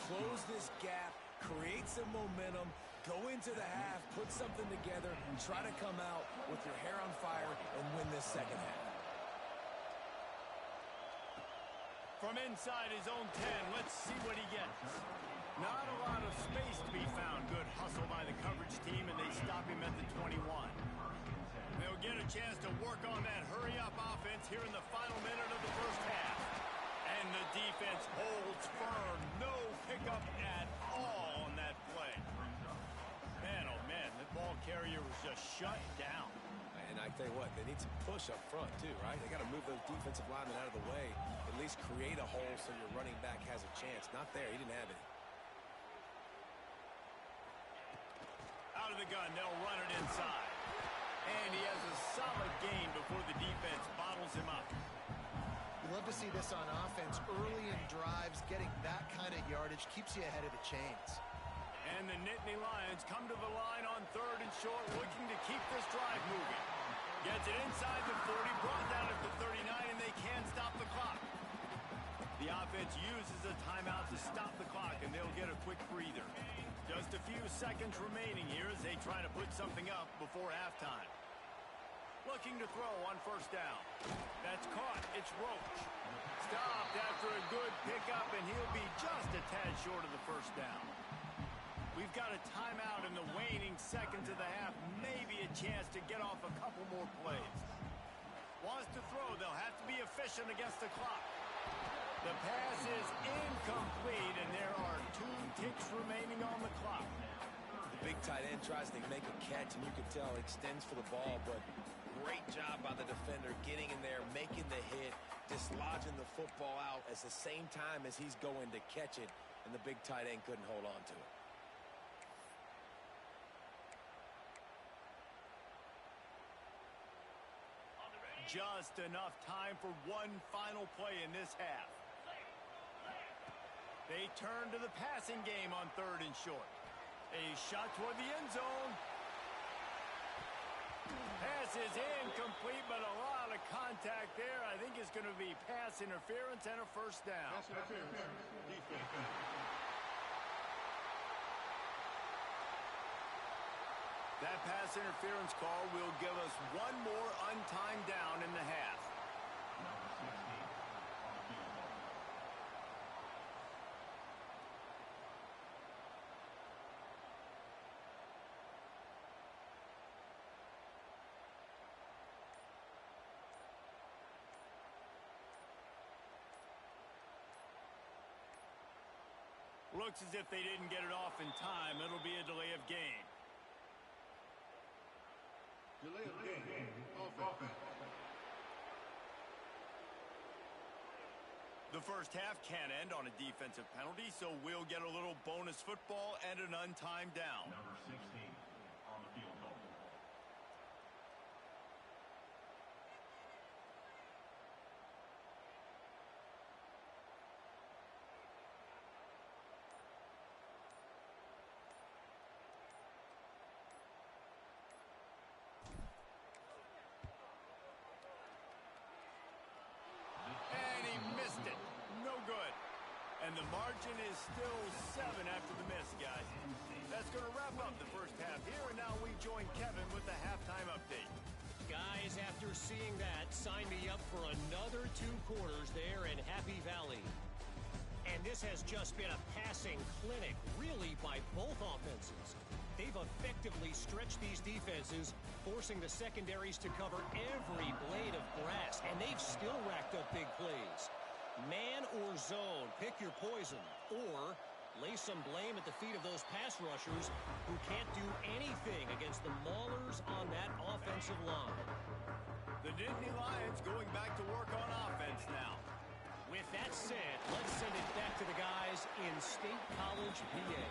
[SPEAKER 2] close this gap, create some momentum, go into the half, put something together, and try to come out with your hair on fire and win this 2nd half.
[SPEAKER 1] From inside his own 10, let's see what he gets. Not a lot of space to be found. Good hustle by the coverage team, and they stop him at the 21. They'll get a chance to work on that hurry-up offense here in the final minute of the first half. And the defense holds firm. No pickup at all on that play. Man, oh man, the ball carrier was just shut down.
[SPEAKER 2] And I tell you what, they need some push up front too, right? They got to move those defensive linemen out of the way. At least create a hole so your running back has a chance. Not there. He didn't have it.
[SPEAKER 1] Out of the gun, they'll run it inside. And he has a solid gain before the defense bottles him up.
[SPEAKER 3] You love to see this on offense. Early in drives, getting that kind of yardage keeps you ahead of the chains.
[SPEAKER 1] And the Nittany Lions come to the line on 3rd and short, looking to keep this drive moving. Gets it inside the 40, brought down at the 39, and they can't stop the clock. The offense uses a timeout to stop the clock, and they'll get a quick breather. Just a few seconds remaining here as they try to put something up before halftime. Looking to throw on 1st down. That's caught. It's Roach. Stopped after a good pickup, and he'll be just a tad short of the 1st down. We've got a timeout in the waning seconds of the half. Maybe a chance to get off a couple more plays. Wants to throw. They'll have to be efficient against the clock. The pass is incomplete, and there are 2 ticks remaining on the clock.
[SPEAKER 2] The big tight end tries to make a catch, and you can tell he extends for the ball, but great job by the defender getting in there, making the hit, dislodging the football out at the same time as he's going to catch it, and the big tight end couldn't hold on to it.
[SPEAKER 1] Just enough time for one final play in this half. They turn to the passing game on 3rd and short. A shot toward the end zone. Pass is incomplete, but a lot of contact there. I think it's going to be pass interference and a 1st down.
[SPEAKER 4] Pass interference. Defense.
[SPEAKER 1] That pass interference call will give us one more untimed down in the half. Looks as if they didn't get it off in time. It'll be a delay of game.
[SPEAKER 4] Delay of game. Offense.
[SPEAKER 1] The first half can't end on a defensive penalty, so we'll get a little bonus football and an untimed down.
[SPEAKER 4] Number 16 on the field goal.
[SPEAKER 1] And he missed it. No good. And the margin is still 7 after the miss, guys. That's going to wrap up the first half here, and now we join Kevin with the halftime update.
[SPEAKER 5] Guys, after seeing that, sign me up for another 2 quarters there in Happy Valley. And this has just been a passing clinic, really, by both offenses. They've effectively stretched these defenses, forcing the secondaries to cover every blade of grass, and they've still racked up big plays. Man or zone, pick your poison, or lay some blame at the feet of those pass rushers who can't do anything against the maulers on that offensive line.
[SPEAKER 1] The Nittany Lions going back to work on offense now.
[SPEAKER 5] With that said, let's send it back to the guys in State College, PA.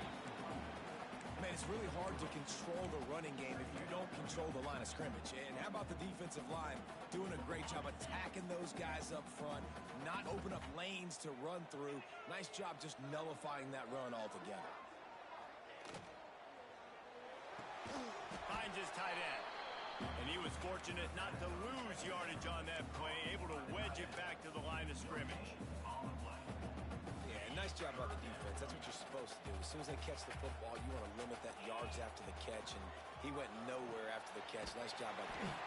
[SPEAKER 2] Man, it's really hard to control the running game if you don't control the line of scrimmage. And how about the defensive line doing a great job attacking those guys up front, not open up lanes to run through. Nice job just nullifying that run altogether.
[SPEAKER 1] Finds his tight end. And he was fortunate not to lose yardage on that play, able to wedge it back to the line of scrimmage.
[SPEAKER 2] Yeah, nice job by the defense. That's what you're supposed to do. As soon as they catch the football, you want to limit that yards after the catch, and he went nowhere after the catch. Nice job by the defense.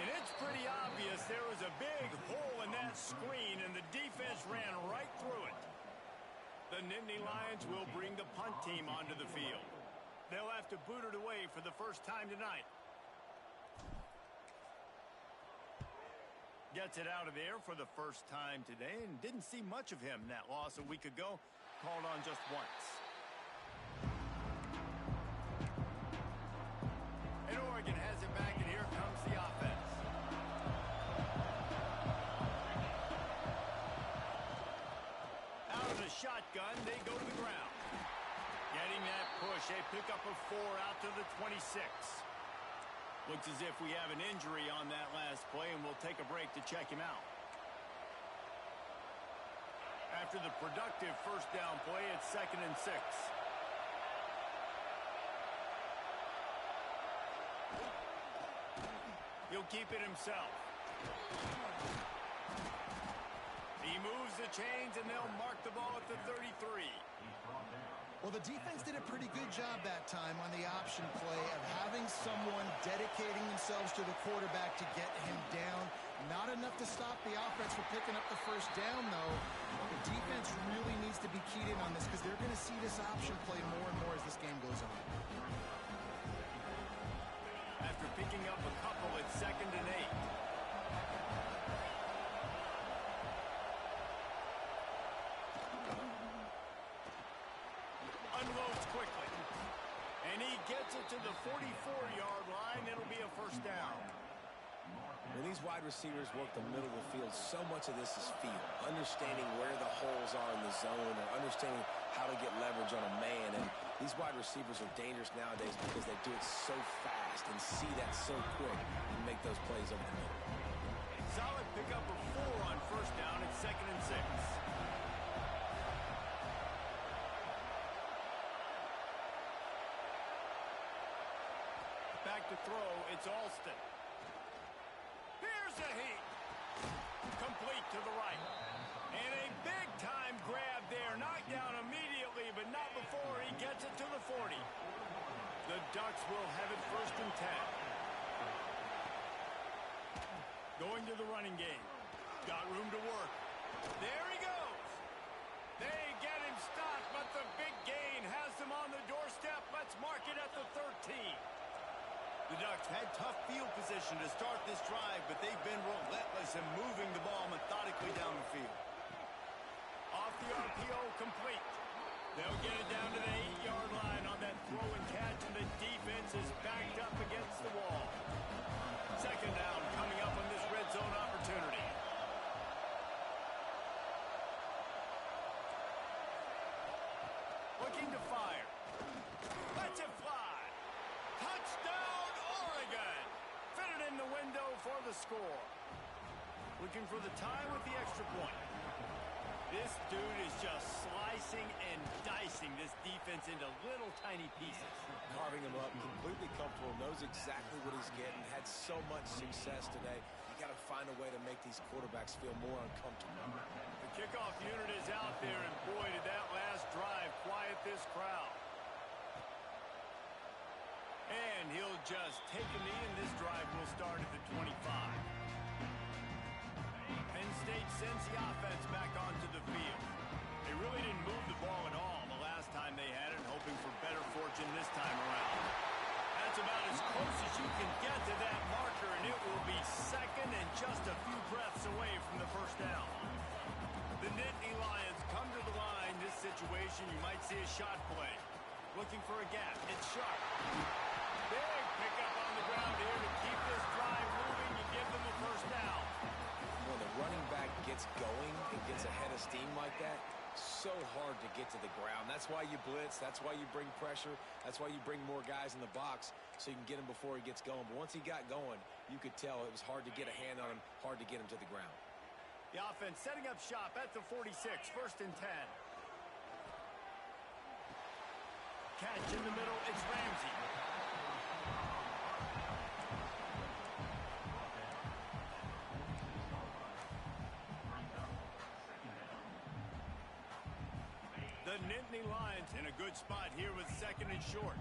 [SPEAKER 1] And it's pretty obvious there was a big hole in that screen, and the defense ran right through it. The Nittany Lions will bring the punt team onto the field. They'll have to boot it away for the first time tonight. Gets it out of there for the first time today and didn't see much of him in that loss a week ago. Called on just once. And Oregon has it back, and here comes the offense. Out of the shotgun, they go to the ground. Getting that push, a pickup of 4 out to the 26. Looks as if we have an injury on that last play, and we'll take a break to check him out. After the productive first down play, it's 2nd and 6. He'll keep it himself. He moves the chains, and they'll mark the ball at the 33.
[SPEAKER 3] Well, the defense did a pretty good job that time on the option play of having someone dedicating themselves to the quarterback to get him down. Not enough to stop the offense from picking up the first down, though. The defense really needs to be keyed in on this because they're going to see this option play more and more as this game goes on.
[SPEAKER 1] After picking up a couple, it's 2nd and 8. Unloads quickly. And he gets it to the 44-yard line. It'll be a first down.
[SPEAKER 2] When these wide receivers work the middle of the field, so much of this is feel. Understanding where the holes are in the zone or understanding how to get leverage on a man. And these wide receivers are dangerous nowadays because they do it so fast and see that so quick and make those plays over the middle.
[SPEAKER 1] Solid pickup of 4 on first down. It's 2nd and 6. Back to throw, it's Alston. Here's a heat. Complete to the right. And a big-time grab there. Knocked down immediately, but not before he gets it to the 40. The Ducks will have it 1st and 10. Going to the running game. Got room to work. There he goes. They get him stopped, but the big gain has them on the doorstep. Let's mark it at the 13. The Ducks had tough field position to start this drive, but they've been relentless in moving the ball methodically down the field. Off the RPO, complete. They'll get it down to the 8-yard line on that throw and catch, and the defense is backed up against the wall. 2nd down coming up on this red zone opportunity. Looking to fire. Lets it fly. Touchdown, Oregon. Fitted in the window for the score. Looking for the tie with the extra point. This dude is just slicing and dicing this defense into little tiny pieces.
[SPEAKER 2] Carving him up, completely comfortable, knows exactly what he's getting, had so much success today. You got to find a way to make these quarterbacks feel more uncomfortable.
[SPEAKER 1] The kickoff unit is out there, and boy, did that last drive quiet this crowd. And he'll just take a knee, and this drive will start at the 25. Penn State sends the offense back onto the field. They really didn't move the ball at all the last time they had it, hoping for better fortune this time around. That's about as close as you can get to that marker, and it will be 2nd and just a few breaths away from the first down. The Nittany Lions come to the line. This situation, you might see a shot play. Looking for a gap. It's sharp. Big pickup on the ground here to keep this drive moving and give them the first down.
[SPEAKER 2] When the running back gets going and gets ahead of steam like that, so hard to get to the ground. That's why you blitz. That's why you bring pressure. That's why you bring more guys in the box so you can get him before he gets going. But once he got going, you could tell it was hard to get a hand on him, hard to get him to the ground.
[SPEAKER 1] The offense setting up shop at the 46, 1st and 10. Catch in the middle, it's Ramsey. The Nittany Lions in a good spot here with 2nd and short.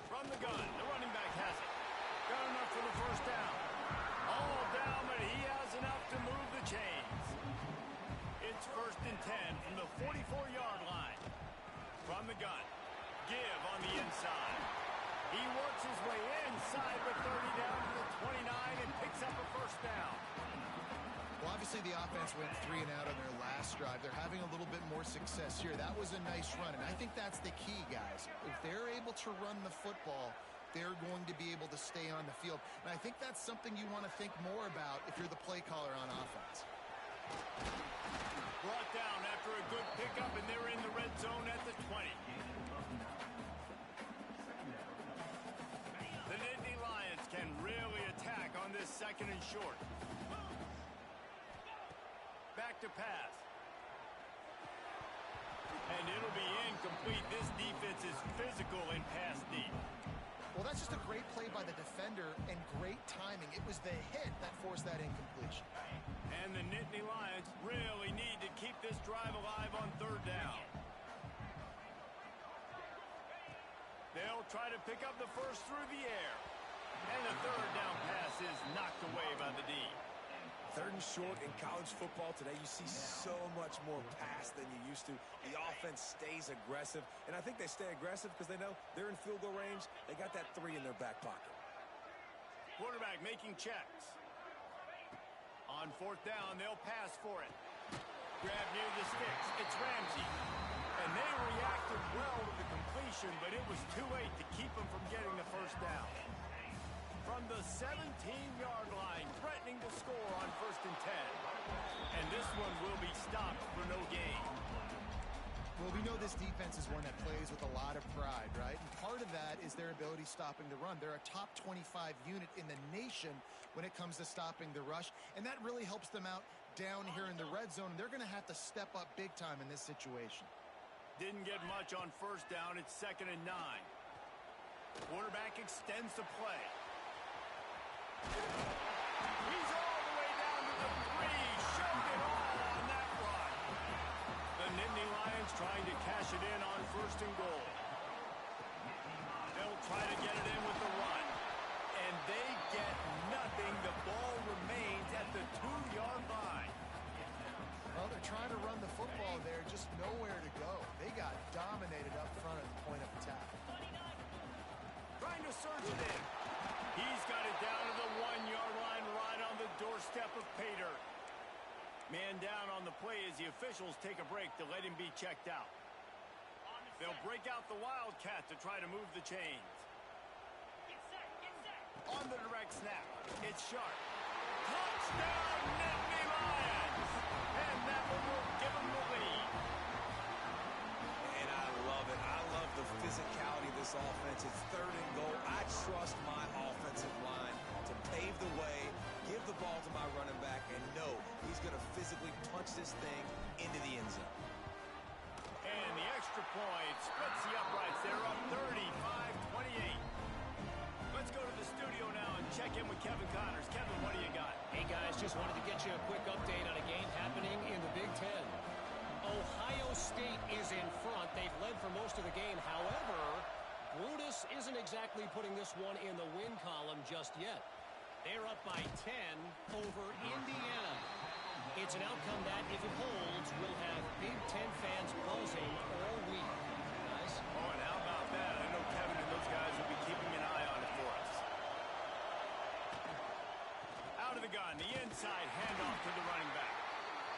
[SPEAKER 1] From the gun, the running back has it. Got enough for the first down. All down, but he has enough to move the chains. It's 1st and 10 from the 44-yard line. From the gun. Give on the inside. He works his way inside the 30 down to the 29 and picks up a first down.
[SPEAKER 3] Well, obviously the offense went 3 and out on their last drive. They're having a little bit more success here. That was a nice run, and I think that's the key, guys. If they're able to run the football, they're going to be able to stay on the field. And I think that's something you want to think more about if you're the play caller on offense.
[SPEAKER 1] Brought down after a good pickup, and they're in the red zone at the 20. The Nittany Lions can really attack on this 2nd and short. Back to pass. And it'll be incomplete. This defense is physical in pass deep.
[SPEAKER 3] Well, that's just a great play by the defender and great timing. It was the hit that forced that incompletion.
[SPEAKER 1] And the Nittany Lions really need to keep this drive alive on 3rd down. They'll try to pick up the first through the air. And the 3rd down pass is knocked away by the D.
[SPEAKER 2] 3rd and short in college football today, you see so much more pass than you used to. The offense stays aggressive, and I think they stay aggressive because they know they're in field goal range. They got that 3 in their back pocket.
[SPEAKER 1] Quarterback making checks. On 4th down, they'll pass for it. Grab near the sticks. It's Ramsey. And they reacted well to the completion, but it was too late to keep them from getting the first down. From the 17-yard line, threatening to score on 1st and 10. And this one will be stopped for no gain.
[SPEAKER 3] Well, we know this defense is one that plays with a lot of pride, right? And part of that is their ability stopping the run. They're a top 25 unit in the nation when it comes to stopping the rush, and that really helps them out down here in the red zone. They're going to have to step up big time in this situation.
[SPEAKER 1] Didn't get much on 1st down. It's 2nd and 9. Quarterback extends the play. He's all the way down to the 3. Showed it all on that run. The Nittany Lions trying to cash it in on 1st and goal. They'll try to get it in with the run. And they get nothing. The ball remains at the 2-yard line.
[SPEAKER 3] Well, they're trying to run the football there, just nowhere to go. They got dominated up front at the point of attack.
[SPEAKER 1] Trying to surge it in. He's got it down to the 1-yard line, right on the doorstep of Pater. Man down on the play as the officials take a break to let him be checked out. They'll break out the Wildcat to try to move the chains. On the direct snap, it's Sharp. Touchdown, Nittany Lions! And that one will give them the lead.
[SPEAKER 2] And I love it. I love the physicality of this offense. It's 3rd and goal. I trust my offensive line to pave the way, give the ball to my running back, and know he's going to physically punch this thing into the end zone.
[SPEAKER 1] And the extra point splits the uprights. They're up 35-28. Let's go to the studio now and check in with Kevin Connors. Kevin, what do you got?
[SPEAKER 5] Hey, guys, just wanted to get you a quick update on a game happening in the Big Ten. Ohio State is in front. They've led for most of the game. However, Brutus isn't exactly putting this one in the win column just yet. They're up by 10 over Indiana. It's an outcome that, if it holds, will have Big Ten fans buzzing all week. Guys?
[SPEAKER 1] Oh, and how about that? I know Kevin and those guys will be keeping an eye on it for us. Out of the gun, the inside handoff to the running back.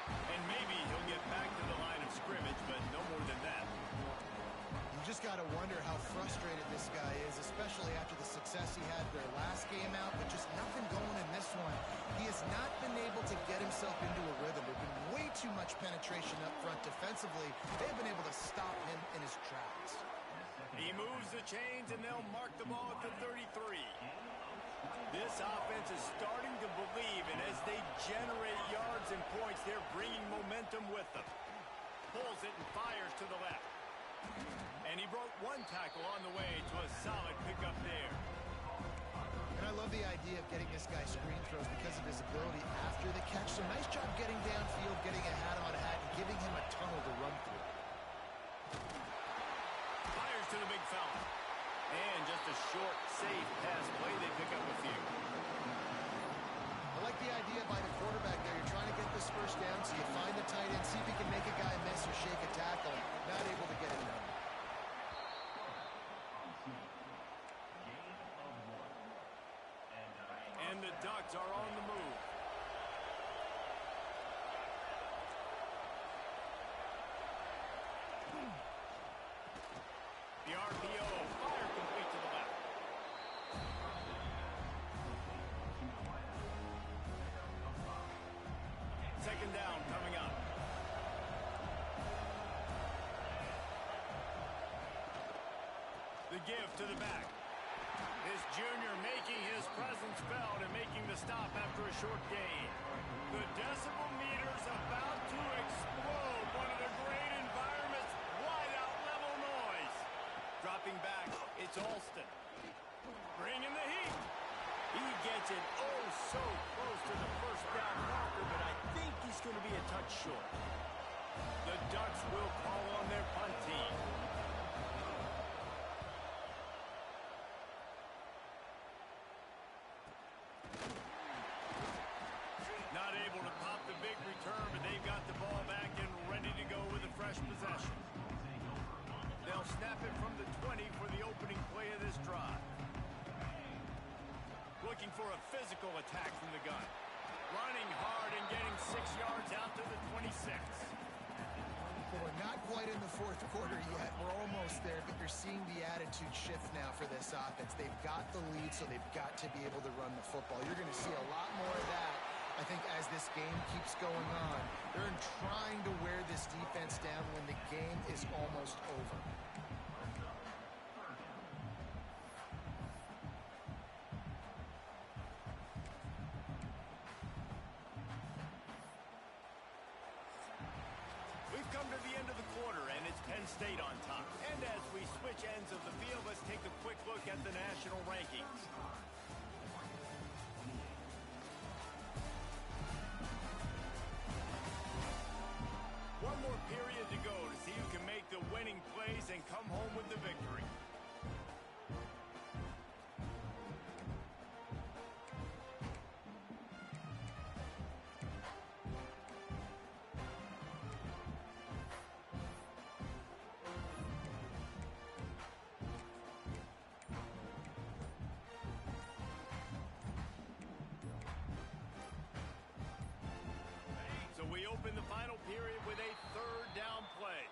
[SPEAKER 1] And maybe he'll get back to the line of scrimmage, but no more than that.
[SPEAKER 3] You just got to wonder how frustrated this guy is, especially after the success he had their last game out, but just nothing going in this one. He has not been able to get himself into a rhythm. There's been way too much penetration up front defensively. They've been able to stop him in his tracks.
[SPEAKER 1] He moves the chains, and they'll mark the ball at the 33. This offense is starting to believe, and as they generate yards and points, they're bringing momentum with them. Pulls it and fires to the left. And he broke one tackle on the way to a solid pickup there.
[SPEAKER 3] And I love the idea of getting this guy screen throws because of his ability after the catch. So nice job getting downfield, getting a hat on a hat, and giving him a tunnel to run through.
[SPEAKER 1] Fires to the big fella. And just a short, safe pass play. They pick up a few.
[SPEAKER 3] I like the idea by the quarterback there. You're trying to get this first down, so you find the tight end, see if he can make a guy miss or shake a tackle. Not able to get it done.
[SPEAKER 1] And the Ducks are on the move. The RPO, fire complete to the left. Second down coming up. The give to the back. This junior making his presence felt and making the stop after a short gain. The decibel meter's about to explode. One of the great environments, wide out level noise. Dropping back, it's Alston. Bringing the heat. He gets it oh so close to the first down marker, but I think he's going to be a touch short. The Ducks will call on their punt team. Not able to pop the big return, but they've got the ball back and ready to go with a fresh possession. They'll snap it from the 20 for the opening play of this drive. Looking for a physical attack from the gun. Running hard and getting 6 yards out to the 26.
[SPEAKER 3] Well, we're not quite in the fourth quarter yet. We're almost there, but you're seeing the attitude shift now for this offense. They've got the lead, so they've got to be able to run the football. You're going to see a lot more of that, I think, as this game keeps going on. They're trying to wear this defense down when the game is almost over.
[SPEAKER 1] We've come to the end of the quarter, and it's Penn State on top. And as we switch ends of the field, let's take a quick look at the national rankings. One more period to go to see who can make the winning plays and come home with the victory. So we open the final period with a third down play.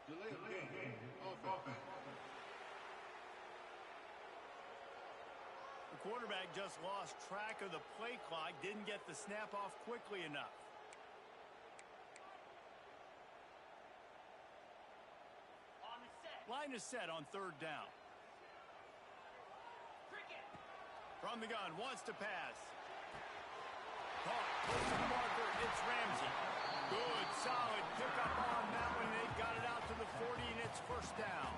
[SPEAKER 4] Delay of game. Offense.
[SPEAKER 1] The quarterback just lost track of the play clock, didn't get the snap off quickly enough. Line is set on third down. From the gun, wants to pass. Caught, close to the marker, it's Ramsey. Good, solid pickup on that one. They've got it out to the 40, and it's first down.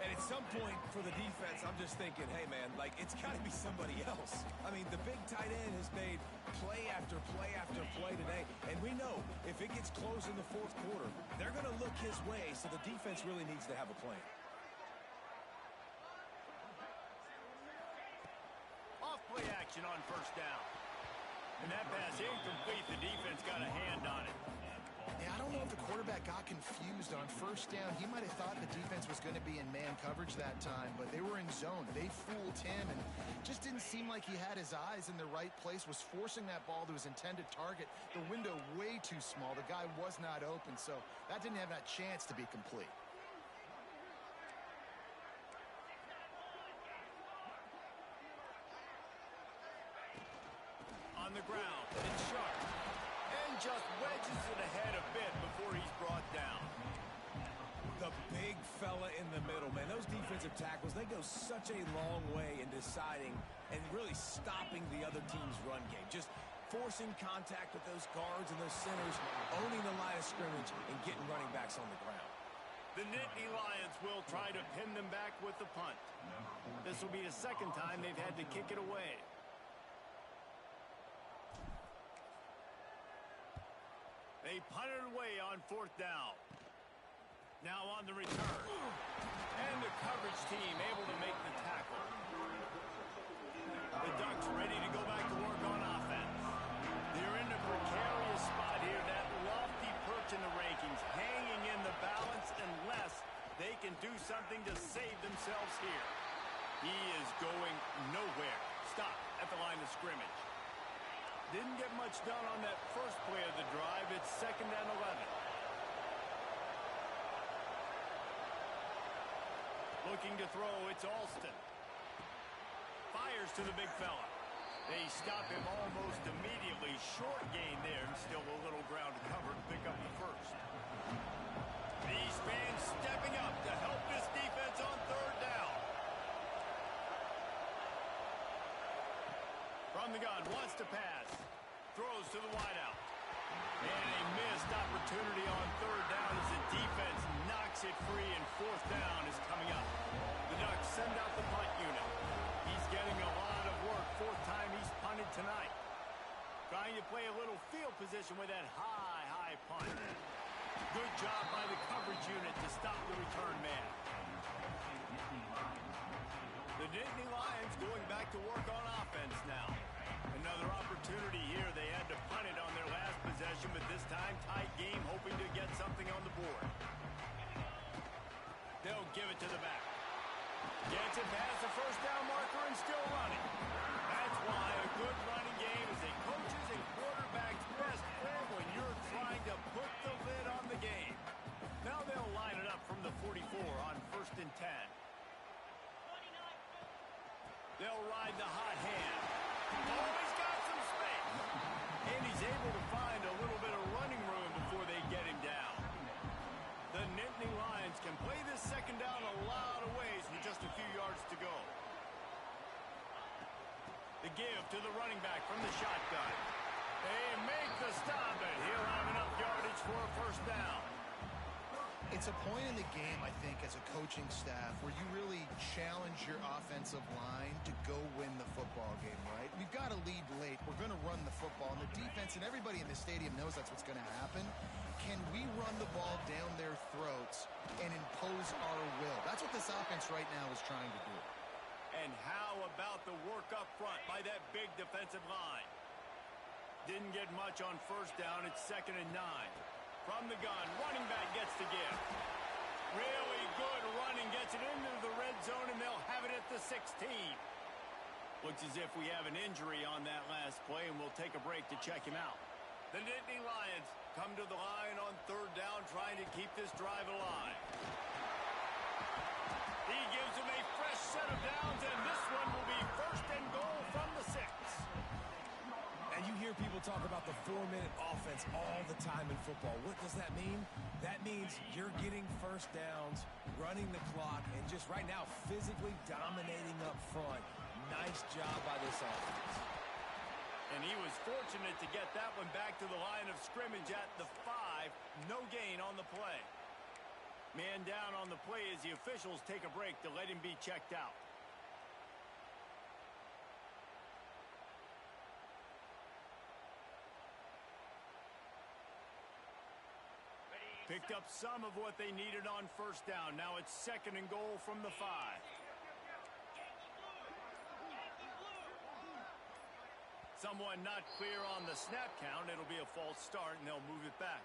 [SPEAKER 2] And at some point for the defense, I'm just thinking, hey, man, like, it's got to be somebody else. I mean, the big tight end has made play after play after play today. And we know if it gets close in the fourth quarter, they're going to look his way, so the defense really needs to have a plan.
[SPEAKER 1] Off-play action on first down. And that pass incomplete. The defense got a hand on it.
[SPEAKER 3] Yeah, I don't know if the quarterback got confused on first down. He might have thought the defense was going to be in man coverage that time, but they were in zone. They fooled him and just didn't seem like he had his eyes in the right place, was forcing that ball to his intended target. The window way too small. The guy was not open, so that didn't have that chance to be complete.
[SPEAKER 1] On the ground, it's sharp. And just wedges it ahead a bit before he's brought down.
[SPEAKER 2] The big fella in the middle, man. Those defensive tackles, they go such a long way in deciding and really stopping the other team's run game. Just forcing contact with those guards and those centers, owning the line of scrimmage, and getting running backs on the ground.
[SPEAKER 1] The Nittany Lions will try to pin them back with the punt. This will be the second time they've had to kick it away. They punted away on fourth down. Now on the return. And the coverage team able to make the tackle. The Ducks ready to go back to work on offense. They're in a precarious spot here, that lofty perch in the rankings, hanging in the balance unless they can do something to save themselves here. He is going nowhere. Stop at the line of scrimmage. Didn't get much done on that first play of the drive. It's 2nd and 11. Looking to throw, it's Alston. Fires to the big fella. They stop him almost immediately. Short gain there, and still a little ground to cover to pick up the first. These fans stepping up to help this defense on 3rd down. From the gun, wants to pass. Throws to the wideout. And a missed opportunity on 3rd down as the defense knocks it free, and 4th down is coming up. The Ducks send out the punt unit. He's getting a lot of work. 4th time he's punted tonight. Trying to play a little field position with that high punt. Good job by the coverage unit to stop the return man. The Nittany Lions going back to work on offense now. Another opportunity here. They had to punt it on their last possession, but this time tight game, hoping to get something on the board. They'll give it to the back. Gets it past the 1st down marker and still running. That's why a good running game is a coach's and quarterback's best friend when you're trying to put the lid on the game. Now they'll line it up from the 44 on 1st and 10. They'll ride the hot hand. Oh, he's got some space. And he's able to find a little bit of running room before they get him down. The Nittany Lions can play this 2nd down a lot of ways with just a few yards to go. The give to the running back from the shotgun. They make the stop, and he'll have enough yardage for a 1st down.
[SPEAKER 3] It's a point in the game, I think, as a coaching staff where you really challenge your offensive line to go win the football game, right? We've got to lead late. We're going to run the football. And the defense and everybody in the stadium knows that's what's going to happen. Can we run the ball down their throats and impose our will? That's what this offense right now is trying to do.
[SPEAKER 1] And how about the work up front by that big defensive line? Didn't get much on 1st down. It's 2nd and 9. From the gun, running back gets the give. Really good running, gets it into the red zone, and they'll have it at the 16. Looks as if we have an injury on that last play, and we'll take a break to check him out. The Nittany Lions come to the line on 3rd down, trying to keep this drive alive. He gives them a fresh set of downs, and this one will be 1st and goal from the 6.
[SPEAKER 2] And you hear people talk about the 4-minute offense all the time in football. What does that mean? That means you're getting 1st downs, running the clock, and just right now physically dominating up front. Nice job by this offense.
[SPEAKER 1] And he was fortunate to get that one back to the line of scrimmage at the 5. No gain on the play. Man down on the play as the officials take a break to let him be checked out. Picked up some of what they needed on 1st down. Now it's 2nd and goal from the 5. Someone not clear on the snap count. It'll be a false start, and they'll move it back.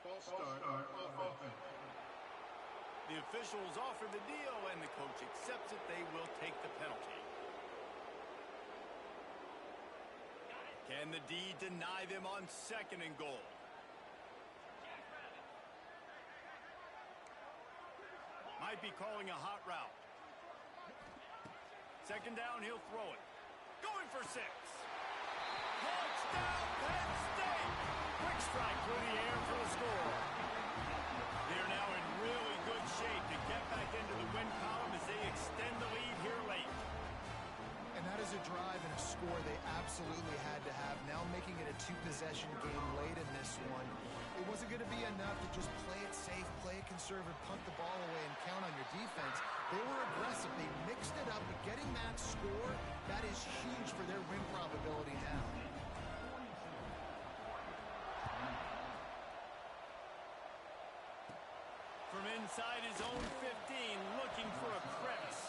[SPEAKER 4] False start on offense.
[SPEAKER 1] The officials offer the deal, and the coach accepts it. They will take the penalty. Can the D deny them on 2nd and goal? Might be calling a hot route. 2nd down, he'll throw it. Going for 6. Touchdown, Penn State! Quick strike through the air for the score. They're now in really good shape to get back into the win column as they extend the lead here late.
[SPEAKER 3] And that is a drive and a score they absolutely had to have. Now making it a 2-possession game late in this one. It wasn't going to be enough to just play it safe, play it conservative, punt the ball away, and count on your defense. They were aggressive. They mixed it up, but getting that score, that is huge for their win probability now.
[SPEAKER 1] from inside his own 15, looking for a crevice.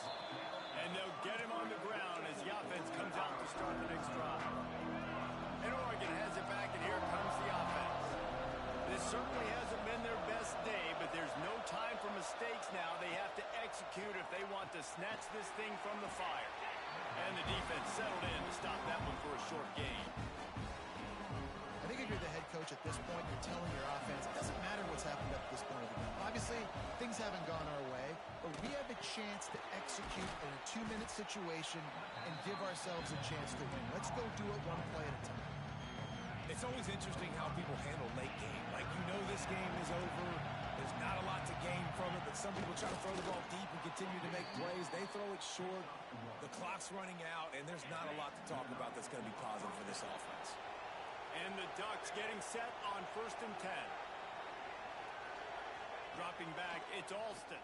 [SPEAKER 1] And they'll get him on the ground as the offense comes out to start the next drive. And Oregon has it back, and here comes the offense. This certainly hasn't been their best day, but there's no time for mistakes now. They have to execute if they want to snatch this thing from the fire. And the defense settled in to stop that one for a short gain.
[SPEAKER 3] I think if you're the head coach at this point, you're telling your offense, it doesn't matter what's happened up to this point of the game. Obviously, things haven't gone our way, but we have a chance to execute in a 2-minute situation and give ourselves a chance to win. Let's go do it one play at a time.
[SPEAKER 2] It's always interesting how people handle late game. Like, you know this game is over. There's not a lot to gain from it, but some people try to throw the ball deep and continue to make plays. They throw it short. The clock's running out, and there's not a lot to talk about that's going to be positive for this offense.
[SPEAKER 1] And the Ducks getting set on 1st and 10. Dropping back, it's Alston.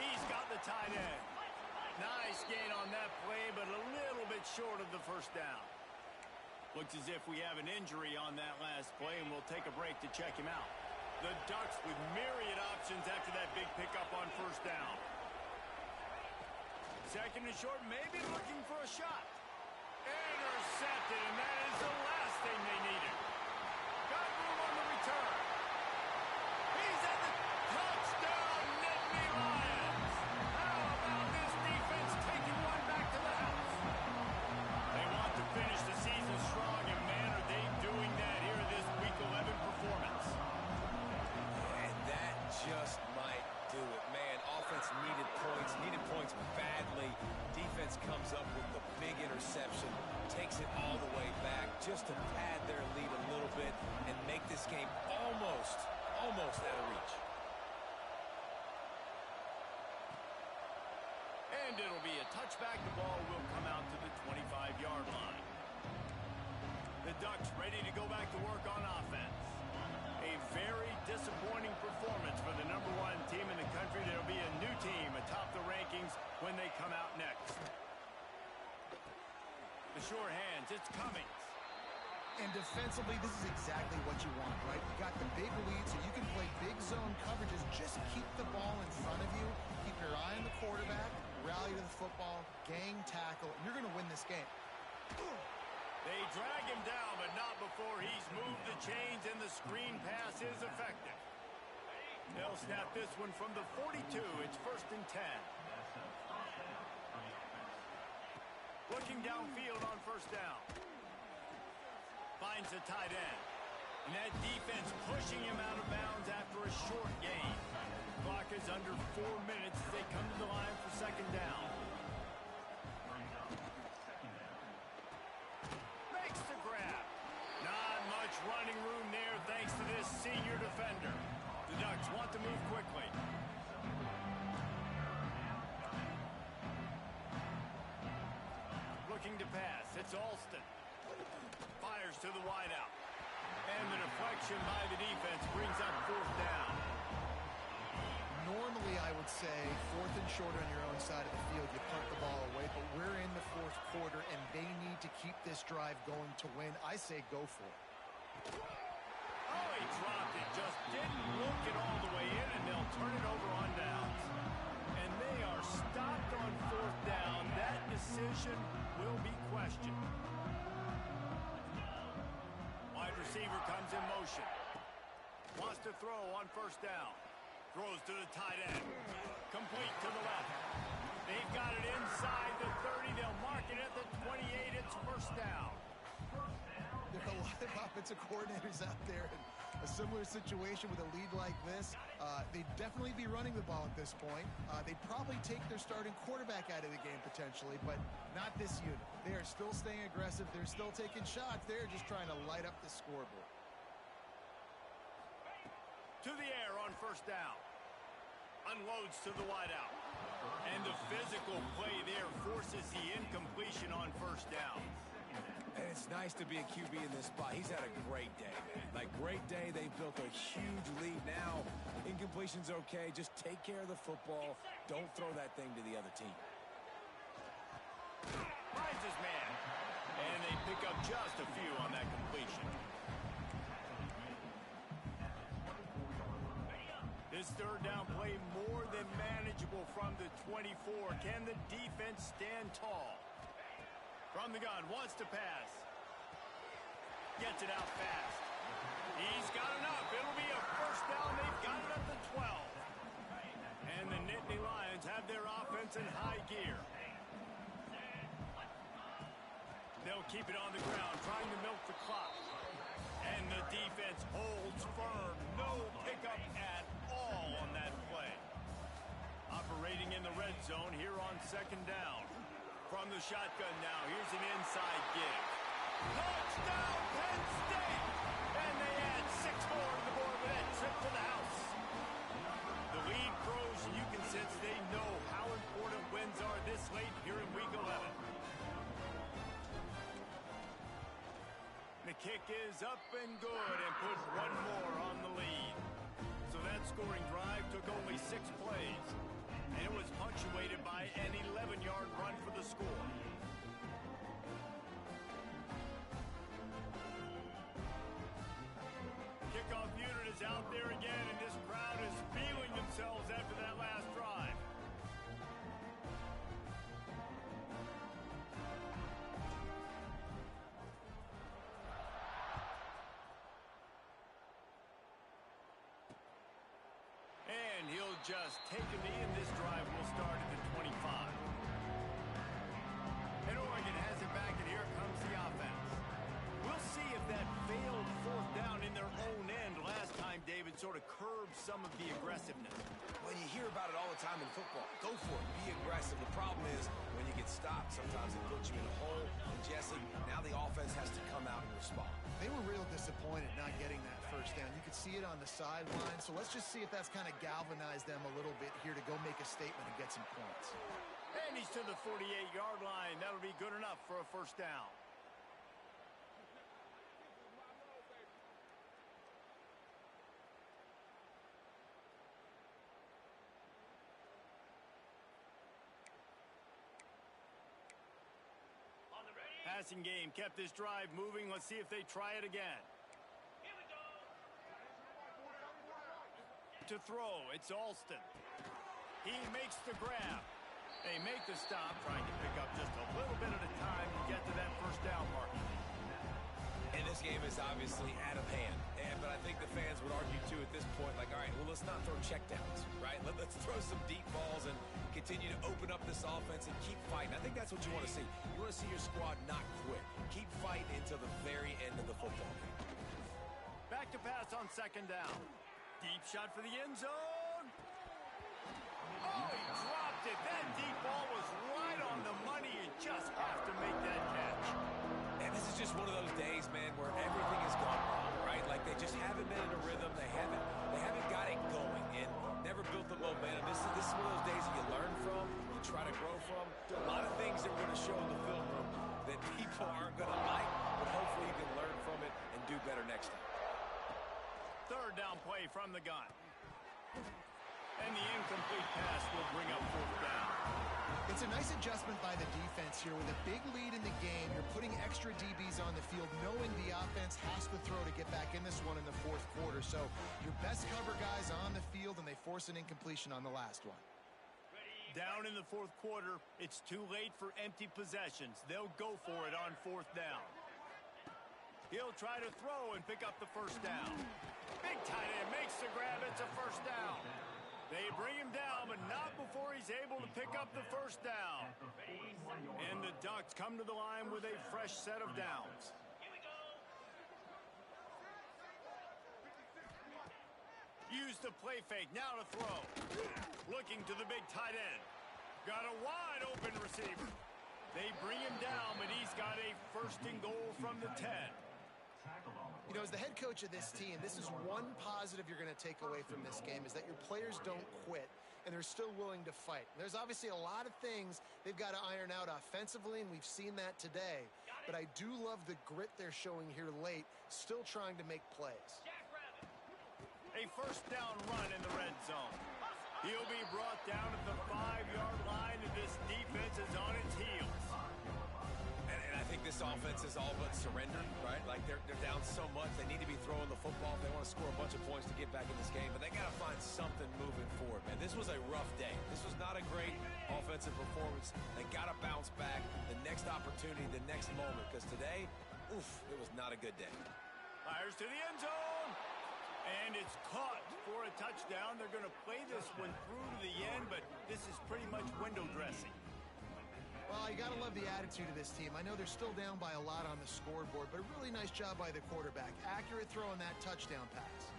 [SPEAKER 1] He's got the tight end. Nice gain on that play, but a little bit short of the first down. Looks as if we have an injury on that last play, and we'll take a break to check him out. The Ducks with myriad options after that big pickup on 1st down. 2nd and short, maybe looking for a shot. Intercepted, and that is the last thing they needed. Got room on the return. He's at the touchdown, Nittany Lions. How about this defense taking one back to the house? They want to finish the season strong, and man, are they doing that here in this Week 11 performance.
[SPEAKER 2] And that just might do it. Man, offense needed points badly. Defense comes up with the big interception, takes it all the way back just to pad their lead a little bit and make this game almost out of reach.
[SPEAKER 1] And it'll be a touchback. The ball will come out to the 25-yard line. The Ducks ready to go back to work on offense. A very disappointing performance for the #1 team in the country. There'll be a new team atop the rankings when they come out next. The sure hands, it's Cummings.
[SPEAKER 3] And defensively, this is exactly what you want, right? You got the big lead, so you can play big zone coverages. Just keep the ball in front of you. Keep your eye on the quarterback. Rally to the football. Gang tackle. You're going to win this game.
[SPEAKER 1] They drag him down, but not before he's moved the chains, and the screen pass is effective. They'll snap this one from the 42. It's 1st and 10. Looking downfield on 1st down. Finds the tight end. And that defense pushing him out of bounds after a short gain. Clock is under 4 minutes as they come to the line for 2nd down. Makes the grab. Not much running room there thanks to this senior defender. The Ducks want to move quickly. Looking to pass. It's Alston. Fires to the wideout. And the deflection by the defense brings up 4th down.
[SPEAKER 3] Normally, I would say 4th and short on your own side of the field, you punt the ball away, but we're in the 4th quarter, and they need to keep this drive going to win. I say go for it.
[SPEAKER 1] Oh, he dropped it. Just didn't look it all the way in, and they'll turn it over on downs. And they are stopped on 4th down. That decision will be questioned. Wide receiver comes in motion. Wants to throw on 1st down. Throws to the tight end. Complete to the left. They've got it inside the 30. They'll mark it at the 28. It's 1st down.
[SPEAKER 3] There are a lot of offensive coordinators out there in a similar situation with a lead like this. They'd definitely be running the ball at this point. They'd probably take their starting quarterback out of the game potentially, but not this unit. They are still staying aggressive. They're still taking shots. They're just trying to light up the scoreboard.
[SPEAKER 1] To the air on 1st down. Unloads to the wideout. And the physical play there forces the incompletion on 1st down.
[SPEAKER 2] And it's nice to be a QB in this spot. He's had a great day, man. Like, great day. They've built a huge lead now. Incompletion's okay. Just take care of the football. Don't throw that thing to the other team.
[SPEAKER 1] Finds his man. And they pick up just a few on that completion. This This third down play more than manageable from the 24. Can the defense stand tall? From the gun, wants to pass. Gets it out fast. He's got enough. It'll be a first down. They've got it at the 12. And the Nittany Lions have their offense in high gear. They'll keep it on the ground, trying to milk the clock. And the defense holds firm. No pickup at all on that play. Operating in the red zone here on second down. From the shotgun now, here's an inside give. Touchdown, Penn State! And they add 6 more to the board with that trip to the house. The lead grows, and you can sense they know how important wins are this late here in Week 11. The kick is up and good and put one more on the lead. So that scoring drive took only 6 plays. And it was punctuated by an 11-yard run for the score. Kickoff unit is out there again, and this crowd is feeling themselves after that last drive. And he'll just take a knee, and this drive will start at the 25. And Oregon has it back, and here comes the offense. We'll see if that failed fourth down in their own end last time, David, sort of curbed some of the aggressiveness.
[SPEAKER 2] When you hear about it all the time in football, go for it. Be aggressive. The problem is when you get stopped, sometimes it puts you in a hole. And Jesse, now the offense has to come out and respond.
[SPEAKER 3] They were real disappointed not getting that first down. You could see it on the sideline. So let's just see if that's kind of galvanized them a little bit here to go make a statement and get some points.
[SPEAKER 1] And he's to the 48-yard line. That'll be good enough for a first down. Passing game kept this drive moving. Let's see if they try it again. Here we go. To throw, it's Alston. He makes the grab. They make the stop, trying to pick up just a little bit at a time to get to that first down mark.
[SPEAKER 2] And this game is obviously out of hand. But I think the fans would argue, too, at this point, like, all right, well, let's not throw checkdowns, right? Let's throw some deep balls and continue to open up this offense and keep fighting. I think that's what you want to see. You want to see your squad not quit. Keep fighting until the very end of the football game.
[SPEAKER 1] Back to pass on second down. Deep shot for the end zone. Oh, he dropped it. That deep ball was right on the money. You just have to make that catch.
[SPEAKER 2] And this is just one of those days, man, where everything has gone wrong, right? Like they just haven't been in a rhythm. They haven't got it going and never built the momentum. This is one of those days that you learn from, you try to grow from. A lot of things that we're going to show in the film room that people aren't going to like, but hopefully you can learn from it and do better next time.
[SPEAKER 1] Third down play from the gun. And the incomplete pass will bring up fourth down.
[SPEAKER 3] It's a nice adjustment by the defense here. With a big lead in the game, you're putting extra DBs on the field, knowing the offense has to throw to get back in this one in the fourth quarter. So your best cover guys on the field, and they force an incompletion on the last one.
[SPEAKER 1] Down in the fourth quarter, it's too late for empty possessions. They'll go for it on fourth down. He'll try to throw and pick up the first down. Big tight end makes the grab. It's a first down. They bring him down, but not before he's able to pick up the first down. And the Ducks come to the line with a fresh set of downs. Use the play fake, now to throw. Looking to the big tight end. Got a wide open receiver. They bring him down, but he's got a first and goal from the 10.
[SPEAKER 3] You know, as the head coach of this team, this is one positive you're going to take away from this game, is that your players don't quit, and they're still willing to fight. There's obviously a lot of things they've got to iron out offensively, and we've seen that today. But I do love the grit they're showing here late, still trying to make plays.
[SPEAKER 1] A first down run in the red zone. He'll be brought down at the 5-yard line, and this defense is on its heels.
[SPEAKER 2] And I think this offense is all but surrendered, right? Like they're down so much, they need to be throwing the football if they want to score a bunch of points to get back in this game. But they got to find something for it, man. This was a rough day. This was not a great offensive performance. They got to bounce back the next opportunity, the next moment, because today, oof, it was not a good day.
[SPEAKER 1] Fires to the end zone. And it's caught for a touchdown. They're going to play this one through to the end, but this is pretty much window dressing.
[SPEAKER 3] Well, you got to love the attitude of this team. I know they're still down by a lot on the scoreboard, but a really nice job by the quarterback. Accurate throw on that touchdown pass.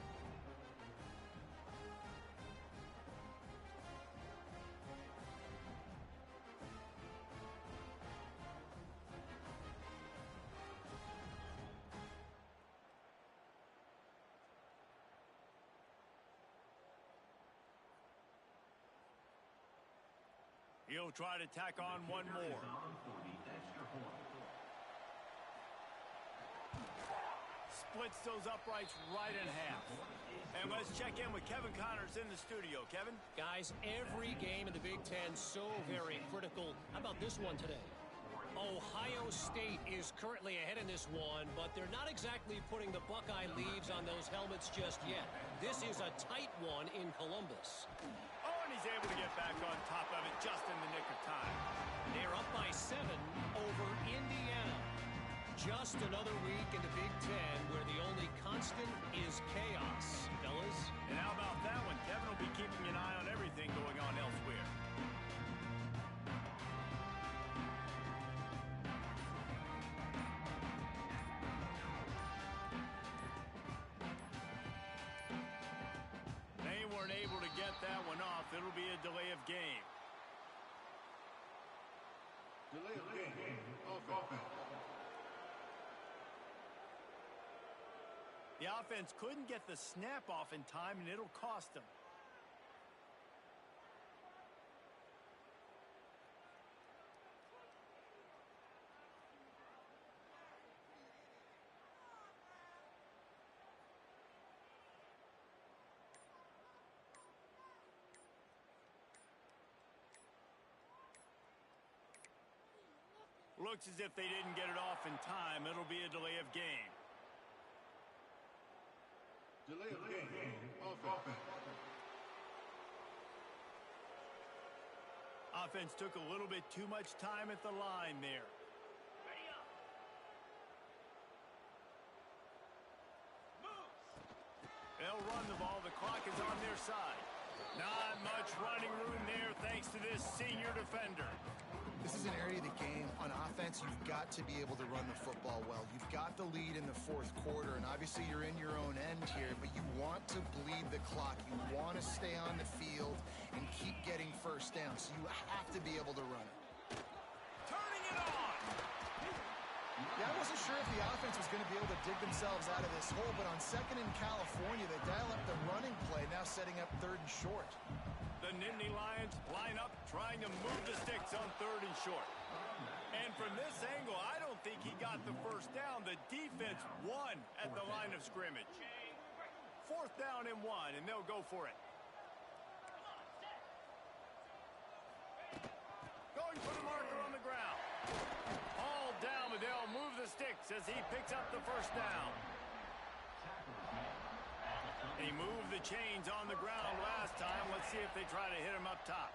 [SPEAKER 1] He'll try to tack on one more. Splits those uprights right in half. And let's check in with Kevin Connors in the studio. Kevin?
[SPEAKER 5] Guys, every game in the Big Ten so very critical. How about this one today? Ohio State is currently ahead in this one, but they're not exactly putting the Buckeye leaves on those helmets just yet. This is a tight one in Columbus.
[SPEAKER 1] Oh, and he's able to get back on top of it just in the nick of time.
[SPEAKER 5] They're up by 7 over Indiana. Just another week in the Big Ten where the only constant is chaos, fellas.
[SPEAKER 1] And how about that one? Kevin will be keeping an eye on everything going on elsewhere. They weren't able to get that one off. It'll be a delay of game.
[SPEAKER 4] Delay of game. Offense.
[SPEAKER 1] The offense couldn't get the snap off in time, and it'll cost them. Looks as if they didn't get it off in time. It'll be a delay of game.
[SPEAKER 4] Delay of game. Offense.
[SPEAKER 1] Offense took a little bit too much time at the line there. They'll run the ball. The clock is on their side. Not much running room there thanks to this senior defender.
[SPEAKER 3] This is an area of the game. On offense, you've got to be able to run the football well. You've got the lead in the fourth quarter, and obviously you're in your own end here, but you want to bleed the clock. You want to stay on the field and keep getting first down, so you have to be able to run it.
[SPEAKER 1] Turning it on!
[SPEAKER 3] Yeah, I wasn't sure if the offense was going to be able to dig themselves out of this hole, but on second in California, they dial up the running play, now setting up third and short.
[SPEAKER 1] The Nittany Lions line up, trying to move the sticks on third and short. And from this angle, I don't think he got the first down. The defense won at the line of scrimmage. Fourth down and 1, and they'll go for it. Going for the marker on the ground. All down, but they'll move the sticks as he picks up the first down. He moved the chains on the ground last time. Let's see if they try to hit him up top.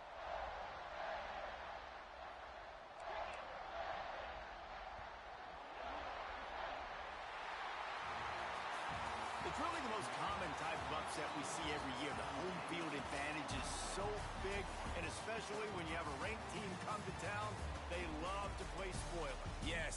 [SPEAKER 1] It's really the most common type of upset we see every year. The home field advantage is so big, and especially when you have a ranked team come to town, they love to play spoiler.
[SPEAKER 2] Yes.